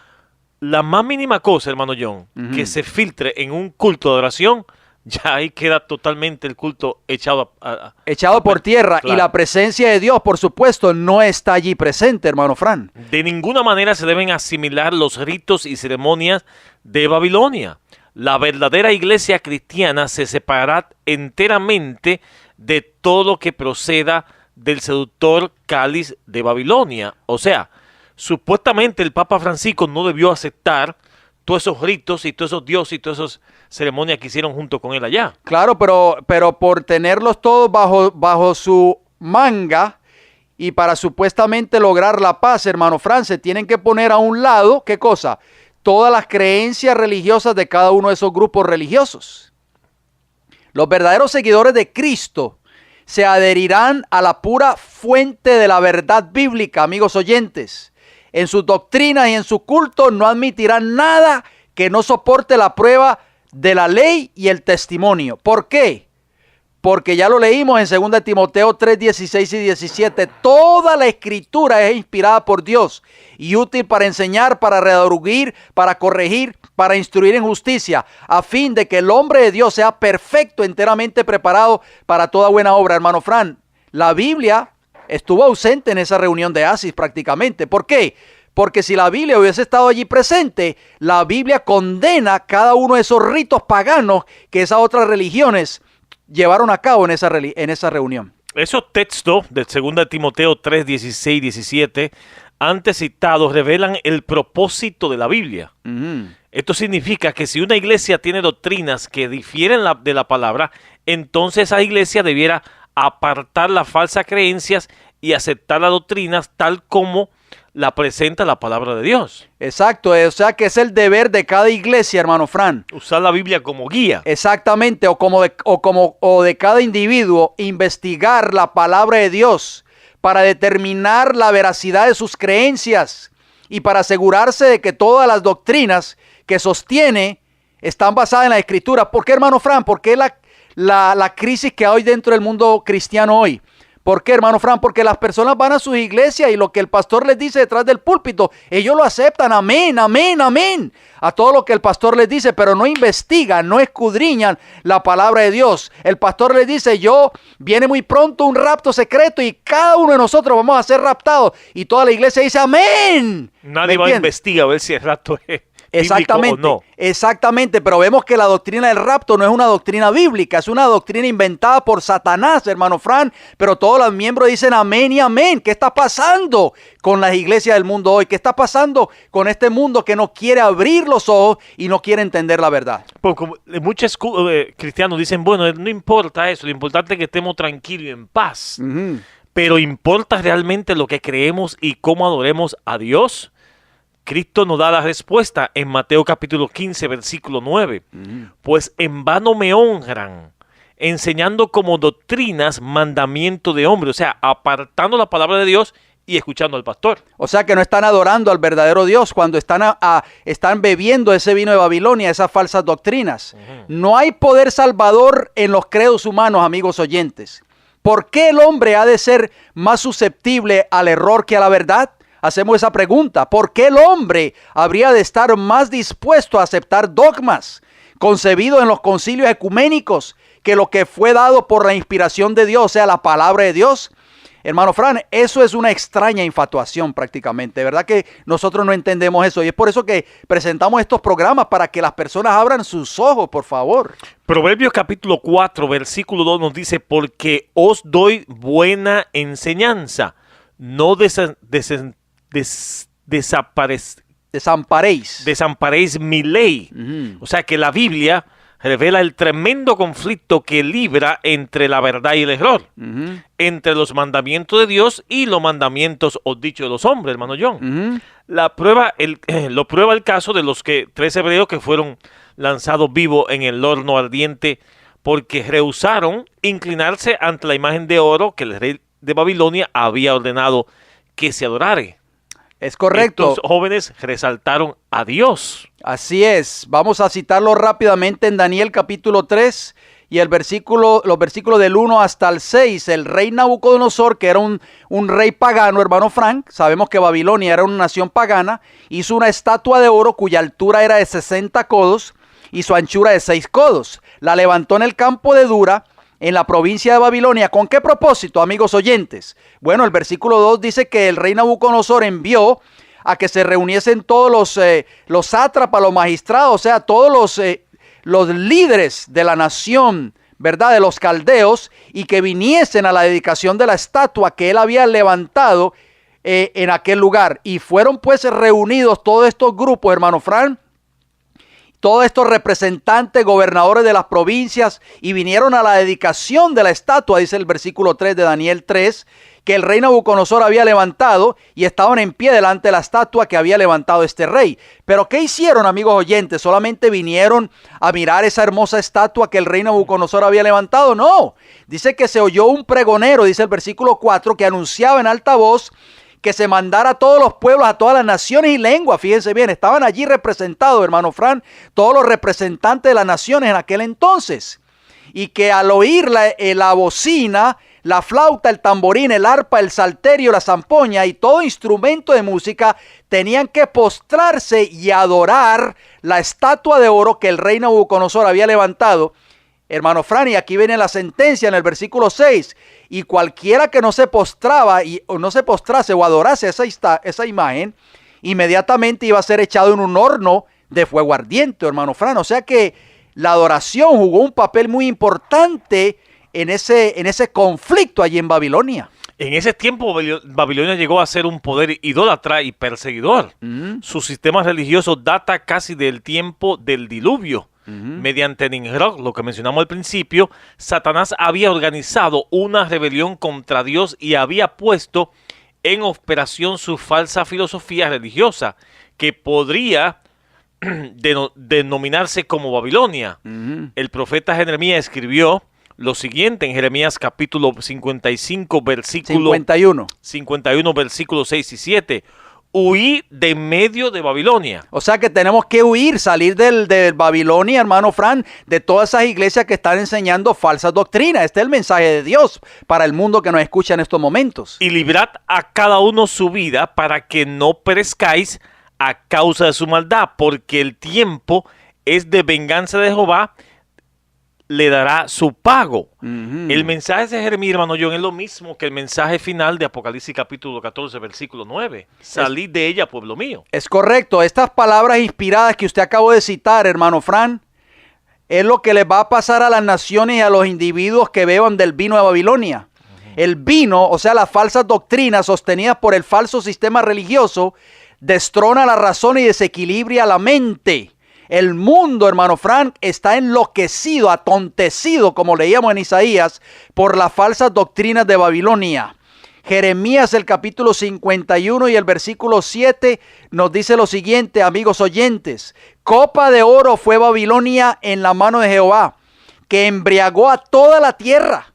la más mínima cosa, hermano John, que se filtre en un culto de adoración, ya ahí queda totalmente el culto echado por tierra. Claro. Y la presencia de Dios, por supuesto, no está allí presente, hermano Fran. De ninguna manera se deben asimilar los ritos y ceremonias de Babilonia. La verdadera iglesia cristiana se separará enteramente de todo lo que proceda del seductor cáliz de Babilonia. O sea, supuestamente el Papa Francisco no debió aceptar todos esos ritos y todos esos dioses y todas esas ceremonias que hicieron junto con él allá. Claro, pero por tenerlos todos bajo su manga y para supuestamente lograr la paz, hermano Fran, se tienen que poner a un lado, ¿qué cosa? Todas las creencias religiosas de cada uno de esos grupos religiosos. Los verdaderos seguidores de Cristo se adherirán a la pura fuente de la verdad bíblica, amigos oyentes. En sus doctrinas y en su culto no admitirán nada que no soporte la prueba de la ley y el testimonio. ¿Por qué? Porque ya lo leímos en 2 Timoteo 3, 16 y 17. Toda la escritura es inspirada por Dios y útil para enseñar, para redarguir, para corregir, para instruir en justicia, a fin de que el hombre de Dios sea perfecto, enteramente preparado para toda buena obra. Hermano Fran, la Biblia estuvo ausente en esa reunión de Asis prácticamente. ¿Por qué? Porque si la Biblia hubiese estado allí presente, la Biblia condena cada uno de esos ritos paganos que esas otras religiones llevaron a cabo en esa reunión. Esos textos de 2 Timoteo 3, 16 y 17, antes citados, revelan el propósito de la Biblia. Esto significa que si una iglesia tiene doctrinas que difieren de la palabra, entonces esa iglesia debiera apartar las falsas creencias y aceptar las doctrinas tal como la presenta la palabra de Dios. Exacto, o sea que es el deber de cada iglesia, hermano Fran. Usar la Biblia como guía. Exactamente, o de cada individuo, investigar la palabra de Dios para determinar la veracidad de sus creencias y para asegurarse de que todas las doctrinas que sostiene están basadas en la Escritura. ¿Por qué, hermano Fran? ¿Por qué la crisis que hay dentro del mundo cristiano hoy? ¿Por qué, hermano Fran? Porque las personas van a sus iglesias y lo que el pastor les dice detrás del púlpito, ellos lo aceptan, amén, amén, amén, a todo lo que el pastor les dice, pero no investigan, no escudriñan la palabra de Dios. El pastor les dice, viene muy pronto un rapto secreto y cada uno de nosotros vamos a ser raptados. Y toda la iglesia dice, amén. Nadie va a investigar a ver si el rapto es exactamente, bíblico o no. Exactamente, pero vemos que la doctrina del rapto no es una doctrina bíblica, es una doctrina inventada por Satanás, hermano Fran, pero todos los miembros dicen amén y amén. ¿Qué está pasando con las iglesias del mundo hoy? ¿Qué está pasando con este mundo que no quiere abrir los ojos y no quiere entender la verdad? Porque muchos cristianos dicen, bueno, no importa eso, lo importante es que estemos tranquilos y en paz. Pero ¿importa realmente lo que creemos y cómo adoremos a Dios? Cristo nos da la respuesta en Mateo capítulo 15, versículo 9. Pues en vano me honran, enseñando como doctrinas mandamiento de hombre. O sea, apartando la palabra de Dios y escuchando al pastor. O sea que no están adorando al verdadero Dios cuando están bebiendo ese vino de Babilonia, esas falsas doctrinas. No hay poder salvador en los credos humanos, amigos oyentes. ¿Por qué el hombre ha de ser más susceptible al error que a la verdad? Hacemos esa pregunta. ¿Por qué el hombre habría de estar más dispuesto a aceptar dogmas concebidos en los concilios ecuménicos que lo que fue dado por la inspiración de Dios, o sea, la palabra de Dios? Hermano Fran, eso es una extraña infatuación prácticamente, ¿verdad? Que nosotros no entendemos eso y es por eso que presentamos estos programas para que las personas abran sus ojos, por favor. Proverbios capítulo 4, versículo 2 nos dice, porque os doy buena enseñanza, no desamparéis mi ley. O sea que la Biblia revela el tremendo conflicto que libra entre la verdad y el error, entre los mandamientos de Dios y los mandamientos o dichos de los hombres, hermano John. Lo prueba el caso de los 3 hebreos que fueron lanzados vivos en el horno ardiente porque rehusaron inclinarse ante la imagen de oro que el rey de Babilonia había ordenado que se adorare. Es correcto. Estos jóvenes resaltaron a Dios. Así es. Vamos a citarlo rápidamente en Daniel capítulo 3 y los versículos del 1 hasta el 6. El rey Nabucodonosor, que era un rey pagano, hermano Frank, sabemos que Babilonia era una nación pagana, hizo una estatua de oro cuya altura era de 60 codos y su anchura de 6 codos. La levantó en el campo de Dura, en la provincia de Babilonia. ¿Con qué propósito, amigos oyentes? Bueno, el versículo 2 dice que el rey Nabucodonosor envió a que se reuniesen todos los sátrapas, los magistrados, o sea, todos los líderes de la nación, ¿verdad?, de los caldeos, y que viniesen a la dedicación de la estatua que él había levantado en aquel lugar. Y fueron pues reunidos todos estos grupos, hermano Fran, todos estos representantes, gobernadores de las provincias, y vinieron a la dedicación de la estatua, dice el versículo 3 de Daniel 3, que el rey Nabucodonosor había levantado, y estaban en pie delante de la estatua que había levantado este rey. Pero ¿qué hicieron, amigos oyentes? ¿Solamente vinieron a mirar esa hermosa estatua que el rey Nabucodonosor había levantado? No, dice que se oyó un pregonero, dice el versículo 4, que anunciaba en alta voz que se mandara a todos los pueblos, a todas las naciones y lenguas. Fíjense bien, estaban allí representados, hermano Fran, todos los representantes de las naciones en aquel entonces. Y que al oír la bocina, la flauta, el tamborín, el arpa, el salterio, la zampoña y todo instrumento de música, tenían que postrarse y adorar la estatua de oro que el rey Nabucodonosor había levantado. Hermano Fran, y aquí viene la sentencia en el versículo 6. Y cualquiera que no se postraba o no se postrase o adorase esa imagen, inmediatamente iba a ser echado en un horno de fuego ardiente, hermano Fran. O sea que la adoración jugó un papel muy importante en ese conflicto allí en Babilonia. En ese tiempo Babilonia llegó a ser un poder idólatra y perseguidor. Su sistema religioso data casi del tiempo del diluvio. Mediante Nimrod, lo que mencionamos al principio, Satanás había organizado una rebelión contra Dios y había puesto en operación su falsa filosofía religiosa, que podría denominarse como Babilonia. El profeta Jeremías escribió lo siguiente en Jeremías capítulo 55, versículo 51, versículos 6 y 7. Huí de medio de Babilonia. O sea que tenemos que huir, salir del Babilonia, hermano Fran, de todas esas iglesias que están enseñando falsas doctrinas. Este es el mensaje de Dios para el mundo que nos escucha en estos momentos. Y librad a cada uno su vida para que no perezcáis a causa de su maldad, porque el tiempo es de venganza de Jehová, le dará su pago. El mensaje de Jeremías, hermano John, es lo mismo que el mensaje final de Apocalipsis capítulo 14, versículo 9. Salid de ella, pueblo mío. Es correcto. Estas palabras inspiradas que usted acabó de citar, hermano Fran, es lo que les va a pasar a las naciones y a los individuos que beban del vino de Babilonia. El vino, o sea, las falsas doctrinas sostenidas por el falso sistema religioso, destrona la razón y desequilibra la mente. El mundo, hermano Frank, está enloquecido, atontecido, como leíamos en Isaías, por las falsas doctrinas de Babilonia. Jeremías, el capítulo 51 y el versículo 7 nos dice lo siguiente, amigos oyentes. Copa de oro fue Babilonia en la mano de Jehová, que embriagó a toda la tierra.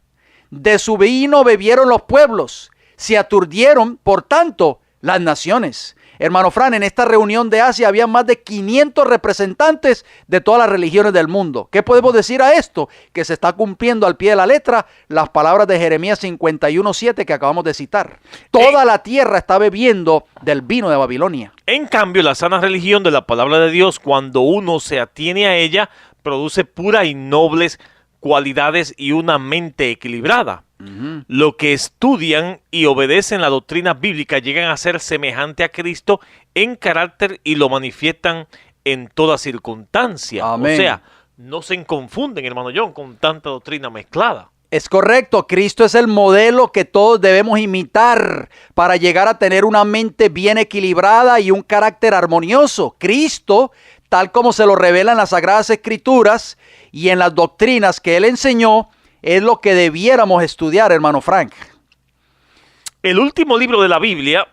De su vino bebieron los pueblos, se aturdieron, por tanto, las naciones. Hermano Fran, en esta reunión de Asia había más de 500 representantes de todas las religiones del mundo. ¿Qué podemos decir a esto? Que se está cumpliendo al pie de la letra las palabras de Jeremías 51:7 que acabamos de citar. Toda la tierra está bebiendo del vino de Babilonia. En cambio, la sana religión de la palabra de Dios, cuando uno se atiene a ella, produce puras y nobles cualidades y una mente equilibrada. Lo que estudian y obedecen la doctrina bíblica llegan a ser semejante a Cristo en carácter y lo manifiestan en toda circunstancia. Amén. O sea, no se confunden, hermano John, con tanta doctrina mezclada. Es correcto, Cristo es el modelo que todos debemos imitar para llegar a tener una mente bien equilibrada y un carácter armonioso. Cristo, tal como se lo revela en las Sagradas Escrituras y en las doctrinas que Él enseñó, es lo que debiéramos estudiar, hermano Frank. El último libro de la Biblia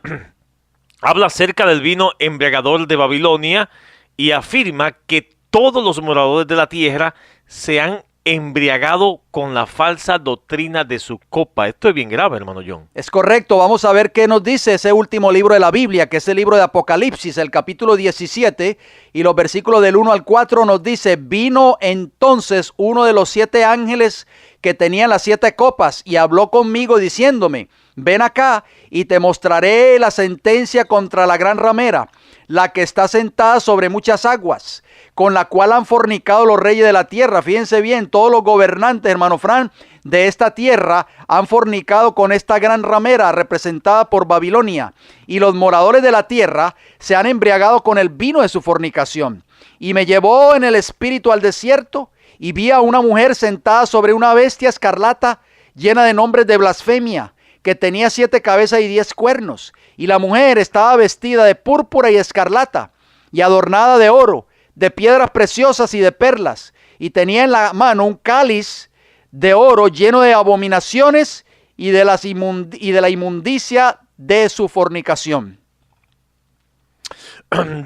habla acerca del vino embriagador de Babilonia y afirma que todos los moradores de la tierra se han embriagado con la falsa doctrina de su copa. Esto es bien grave, hermano John. Es correcto. Vamos a ver qué nos dice ese último libro de la Biblia, que es el libro de Apocalipsis, el capítulo 17, y los versículos del 1 al 4 nos dice: vino entonces uno de los 7 ángeles que tenían las 7 copas y habló conmigo diciéndome: ven acá y te mostraré la sentencia contra la gran ramera, la que está sentada sobre muchas aguas, con la cual han fornicado los reyes de la tierra. Fíjense bien, todos los gobernantes, hermano Fran, de esta tierra han fornicado con esta gran ramera representada por Babilonia, y los moradores de la tierra se han embriagado con el vino de su fornicación. Y me llevó en el espíritu al desierto, y vi a una mujer sentada sobre una bestia escarlata llena de nombres de blasfemia, que tenía 7 cabezas y 10 cuernos. Y la mujer estaba vestida de púrpura y escarlata, y adornada de oro, de piedras preciosas y de perlas, y tenía en la mano un cáliz de oro lleno de abominaciones y de la inmundicia de su fornicación.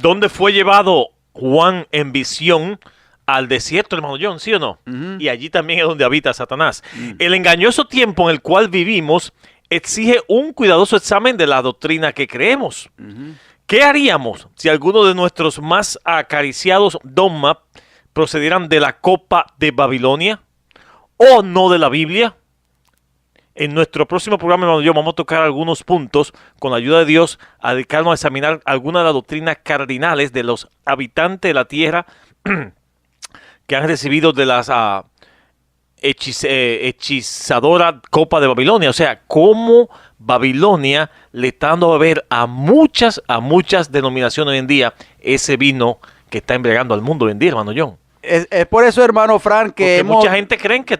¿Dónde fue llevado Juan en visión? Al desierto, hermano John, ¿sí o no? Y allí también es donde habita Satanás. El engañoso tiempo en el cual vivimos exige un cuidadoso examen de la doctrina que creemos. ¿Qué haríamos si alguno de nuestros más acariciados dogmas procedieran de la copa de Babilonia o no de la Biblia? En nuestro próximo programa, hermano John, vamos a tocar algunos puntos con la ayuda de Dios, a dedicarnos a examinar algunas de las doctrinas cardinales de los habitantes de la tierra que han recibido de las hechizadora copa de Babilonia. O sea, cómo Babilonia le está dando a beber a muchas denominaciones hoy en día ese vino que está embriagando al mundo hoy en día, hermano John. Es por eso, hermano Frank, que mucha gente cree que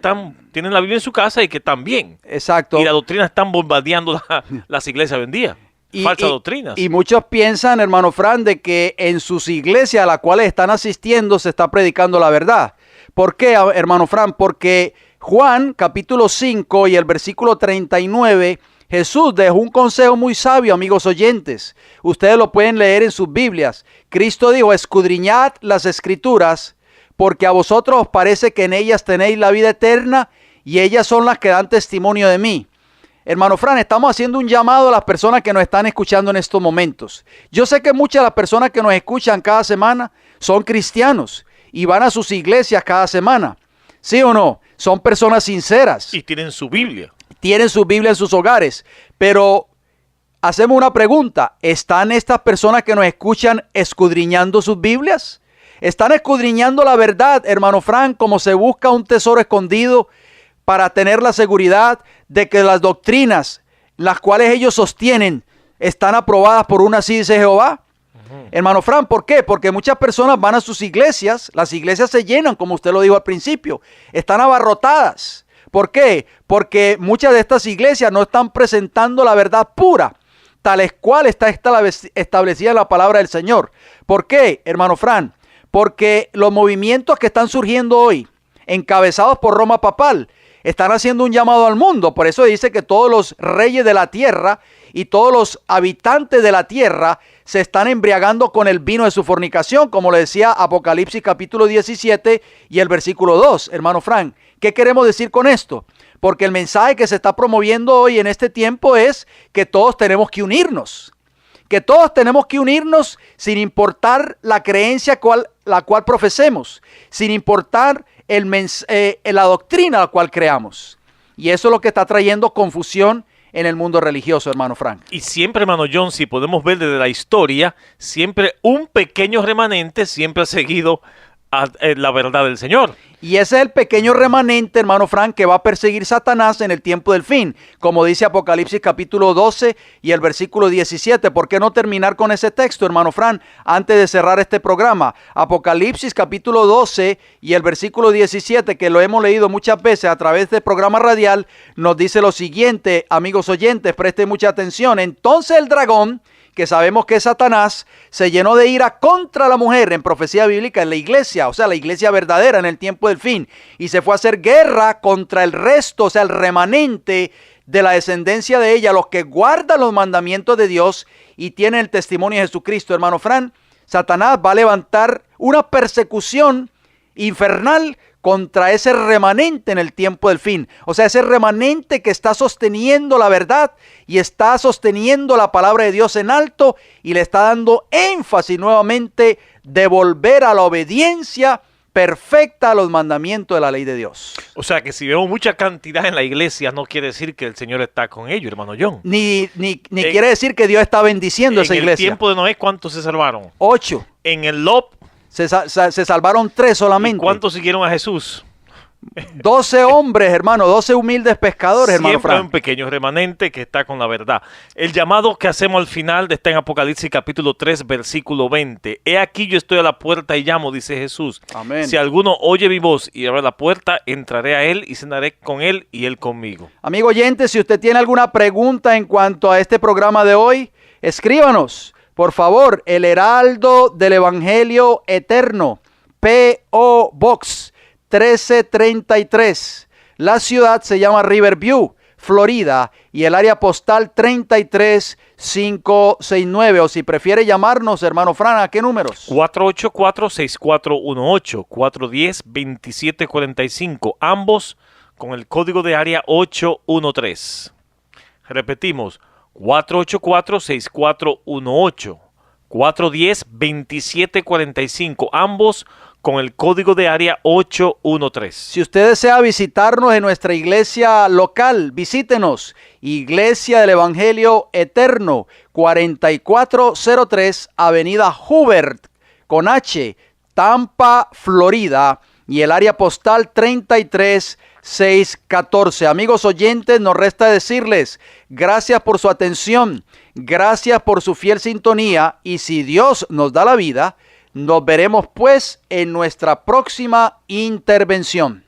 tienen la Biblia en su casa y que están bien. Exacto. Y la doctrina están bombardeando las iglesias hoy en día. Falsas doctrinas. Y muchos piensan, hermano Fran, de que en sus iglesias a las cuales están asistiendo se está predicando la verdad. ¿Por qué, hermano Fran? Porque Juan, capítulo 5 y el versículo 39, Jesús dejó un consejo muy sabio, amigos oyentes. Ustedes lo pueden leer en sus Biblias. Cristo dijo, escudriñad las Escrituras, porque a vosotros os parece que en ellas tenéis la vida eterna, y ellas son las que dan testimonio de mí. Hermano Fran, estamos haciendo un llamado a las personas que nos están escuchando en estos momentos. Yo sé que muchas de las personas que nos escuchan cada semana son cristianos y van a sus iglesias cada semana. ¿Sí o no? Son personas sinceras. Y tienen su Biblia. Tienen su Biblia en sus hogares. Pero hacemos una pregunta. ¿Están estas personas que nos escuchan escudriñando sus Biblias? ¿Están escudriñando la verdad, hermano Fran, como se busca un tesoro escondido para tener la seguridad de que las doctrinas, las cuales ellos sostienen, están aprobadas por una así dice Jehová? Hermano Fran, ¿por qué? Porque muchas personas van a sus iglesias, las iglesias se llenan, como usted lo dijo al principio, están abarrotadas. ¿Por qué? Porque muchas de estas iglesias no están presentando la verdad pura, tales cual está establecida en la palabra del Señor. ¿Por qué, hermano Fran? Porque los movimientos que están surgiendo hoy, encabezados por Roma Papal, están haciendo un llamado al mundo. Por eso dice que todos los reyes de la tierra y todos los habitantes de la tierra se están embriagando con el vino de su fornicación, como le decía Apocalipsis capítulo 17 y el versículo 2, hermano Frank. ¿Qué queremos decir con esto? Porque el mensaje que se está promoviendo hoy en este tiempo es que todos tenemos que unirnos. Que todos tenemos que unirnos sin importar la creencia la cual profesemos, sin importar la doctrina a la cual creamos. Y eso es lo que está trayendo confusión en el mundo religioso, hermano Frank. Y siempre, hermano John, si podemos ver desde la historia, siempre un pequeño remanente siempre ha seguido la verdad del Señor. Y ese es el pequeño remanente, hermano Frank, que va a perseguir Satanás en el tiempo del fin, como dice Apocalipsis capítulo 12 y el versículo 17. ¿Por qué no terminar con ese texto, hermano Frank, antes de cerrar este programa? Apocalipsis capítulo 12 y el versículo 17, que lo hemos leído muchas veces a través del programa radial, nos dice lo siguiente, amigos oyentes, presten mucha atención. Entonces el dragón, que sabemos que es Satanás, se llenó de ira contra la mujer en profecía bíblica en la iglesia, o sea, la iglesia verdadera en el tiempo del fin, y se fue a hacer guerra contra el resto, o sea, el remanente de la descendencia de ella, los que guardan los mandamientos de Dios y tienen el testimonio de Jesucristo. Hermano Fran, Satanás va a levantar una persecución infernal contra ese remanente en el tiempo del fin. O sea, ese remanente que está sosteniendo la verdad y está sosteniendo la palabra de Dios en alto y le está dando énfasis nuevamente de volver a la obediencia perfecta a los mandamientos de la ley de Dios. O sea, que si vemos mucha cantidad en la iglesia, no quiere decir que el Señor está con ellos, hermano John. Ni quiere decir que Dios está bendiciendo esa iglesia. En el tiempo de Noé, ¿cuántos se salvaron? 8. En el Lot, se salvaron 3 solamente. ¿Y cuántos siguieron a Jesús? 12 hombres, hermano, 12 humildes pescadores, hermano Siempre Frank. hay un pequeño remanente que está con la verdad. El llamado que hacemos al final está en Apocalipsis capítulo 3, versículo 20. He aquí yo estoy a la puerta y llamo, dice Jesús. Amén. Si alguno oye mi voz y abre la puerta, entraré a él y cenaré con él y él conmigo. Amigo oyente, si usted tiene alguna pregunta en cuanto a este programa de hoy, escríbanos. Por favor, el Heraldo del Evangelio Eterno, P.O. Box 1333. La ciudad se llama Riverview, Florida, y el área postal 33569. O si prefiere llamarnos, hermano Fran, ¿a qué números? 484-6418, 410-2745, ambos con el código de área 813. Repetimos, 484-6418, 410-2745, ambos con el código de área 813. Si usted desea visitarnos en nuestra iglesia local, visítenos. Iglesia del Evangelio Eterno, 4403 Avenida Hubert, con H, Tampa, Florida, y el área postal 33614. Amigos oyentes, nos resta decirles gracias por su atención, gracias por su fiel sintonía, y si Dios nos da la vida, nos veremos pues en nuestra próxima intervención.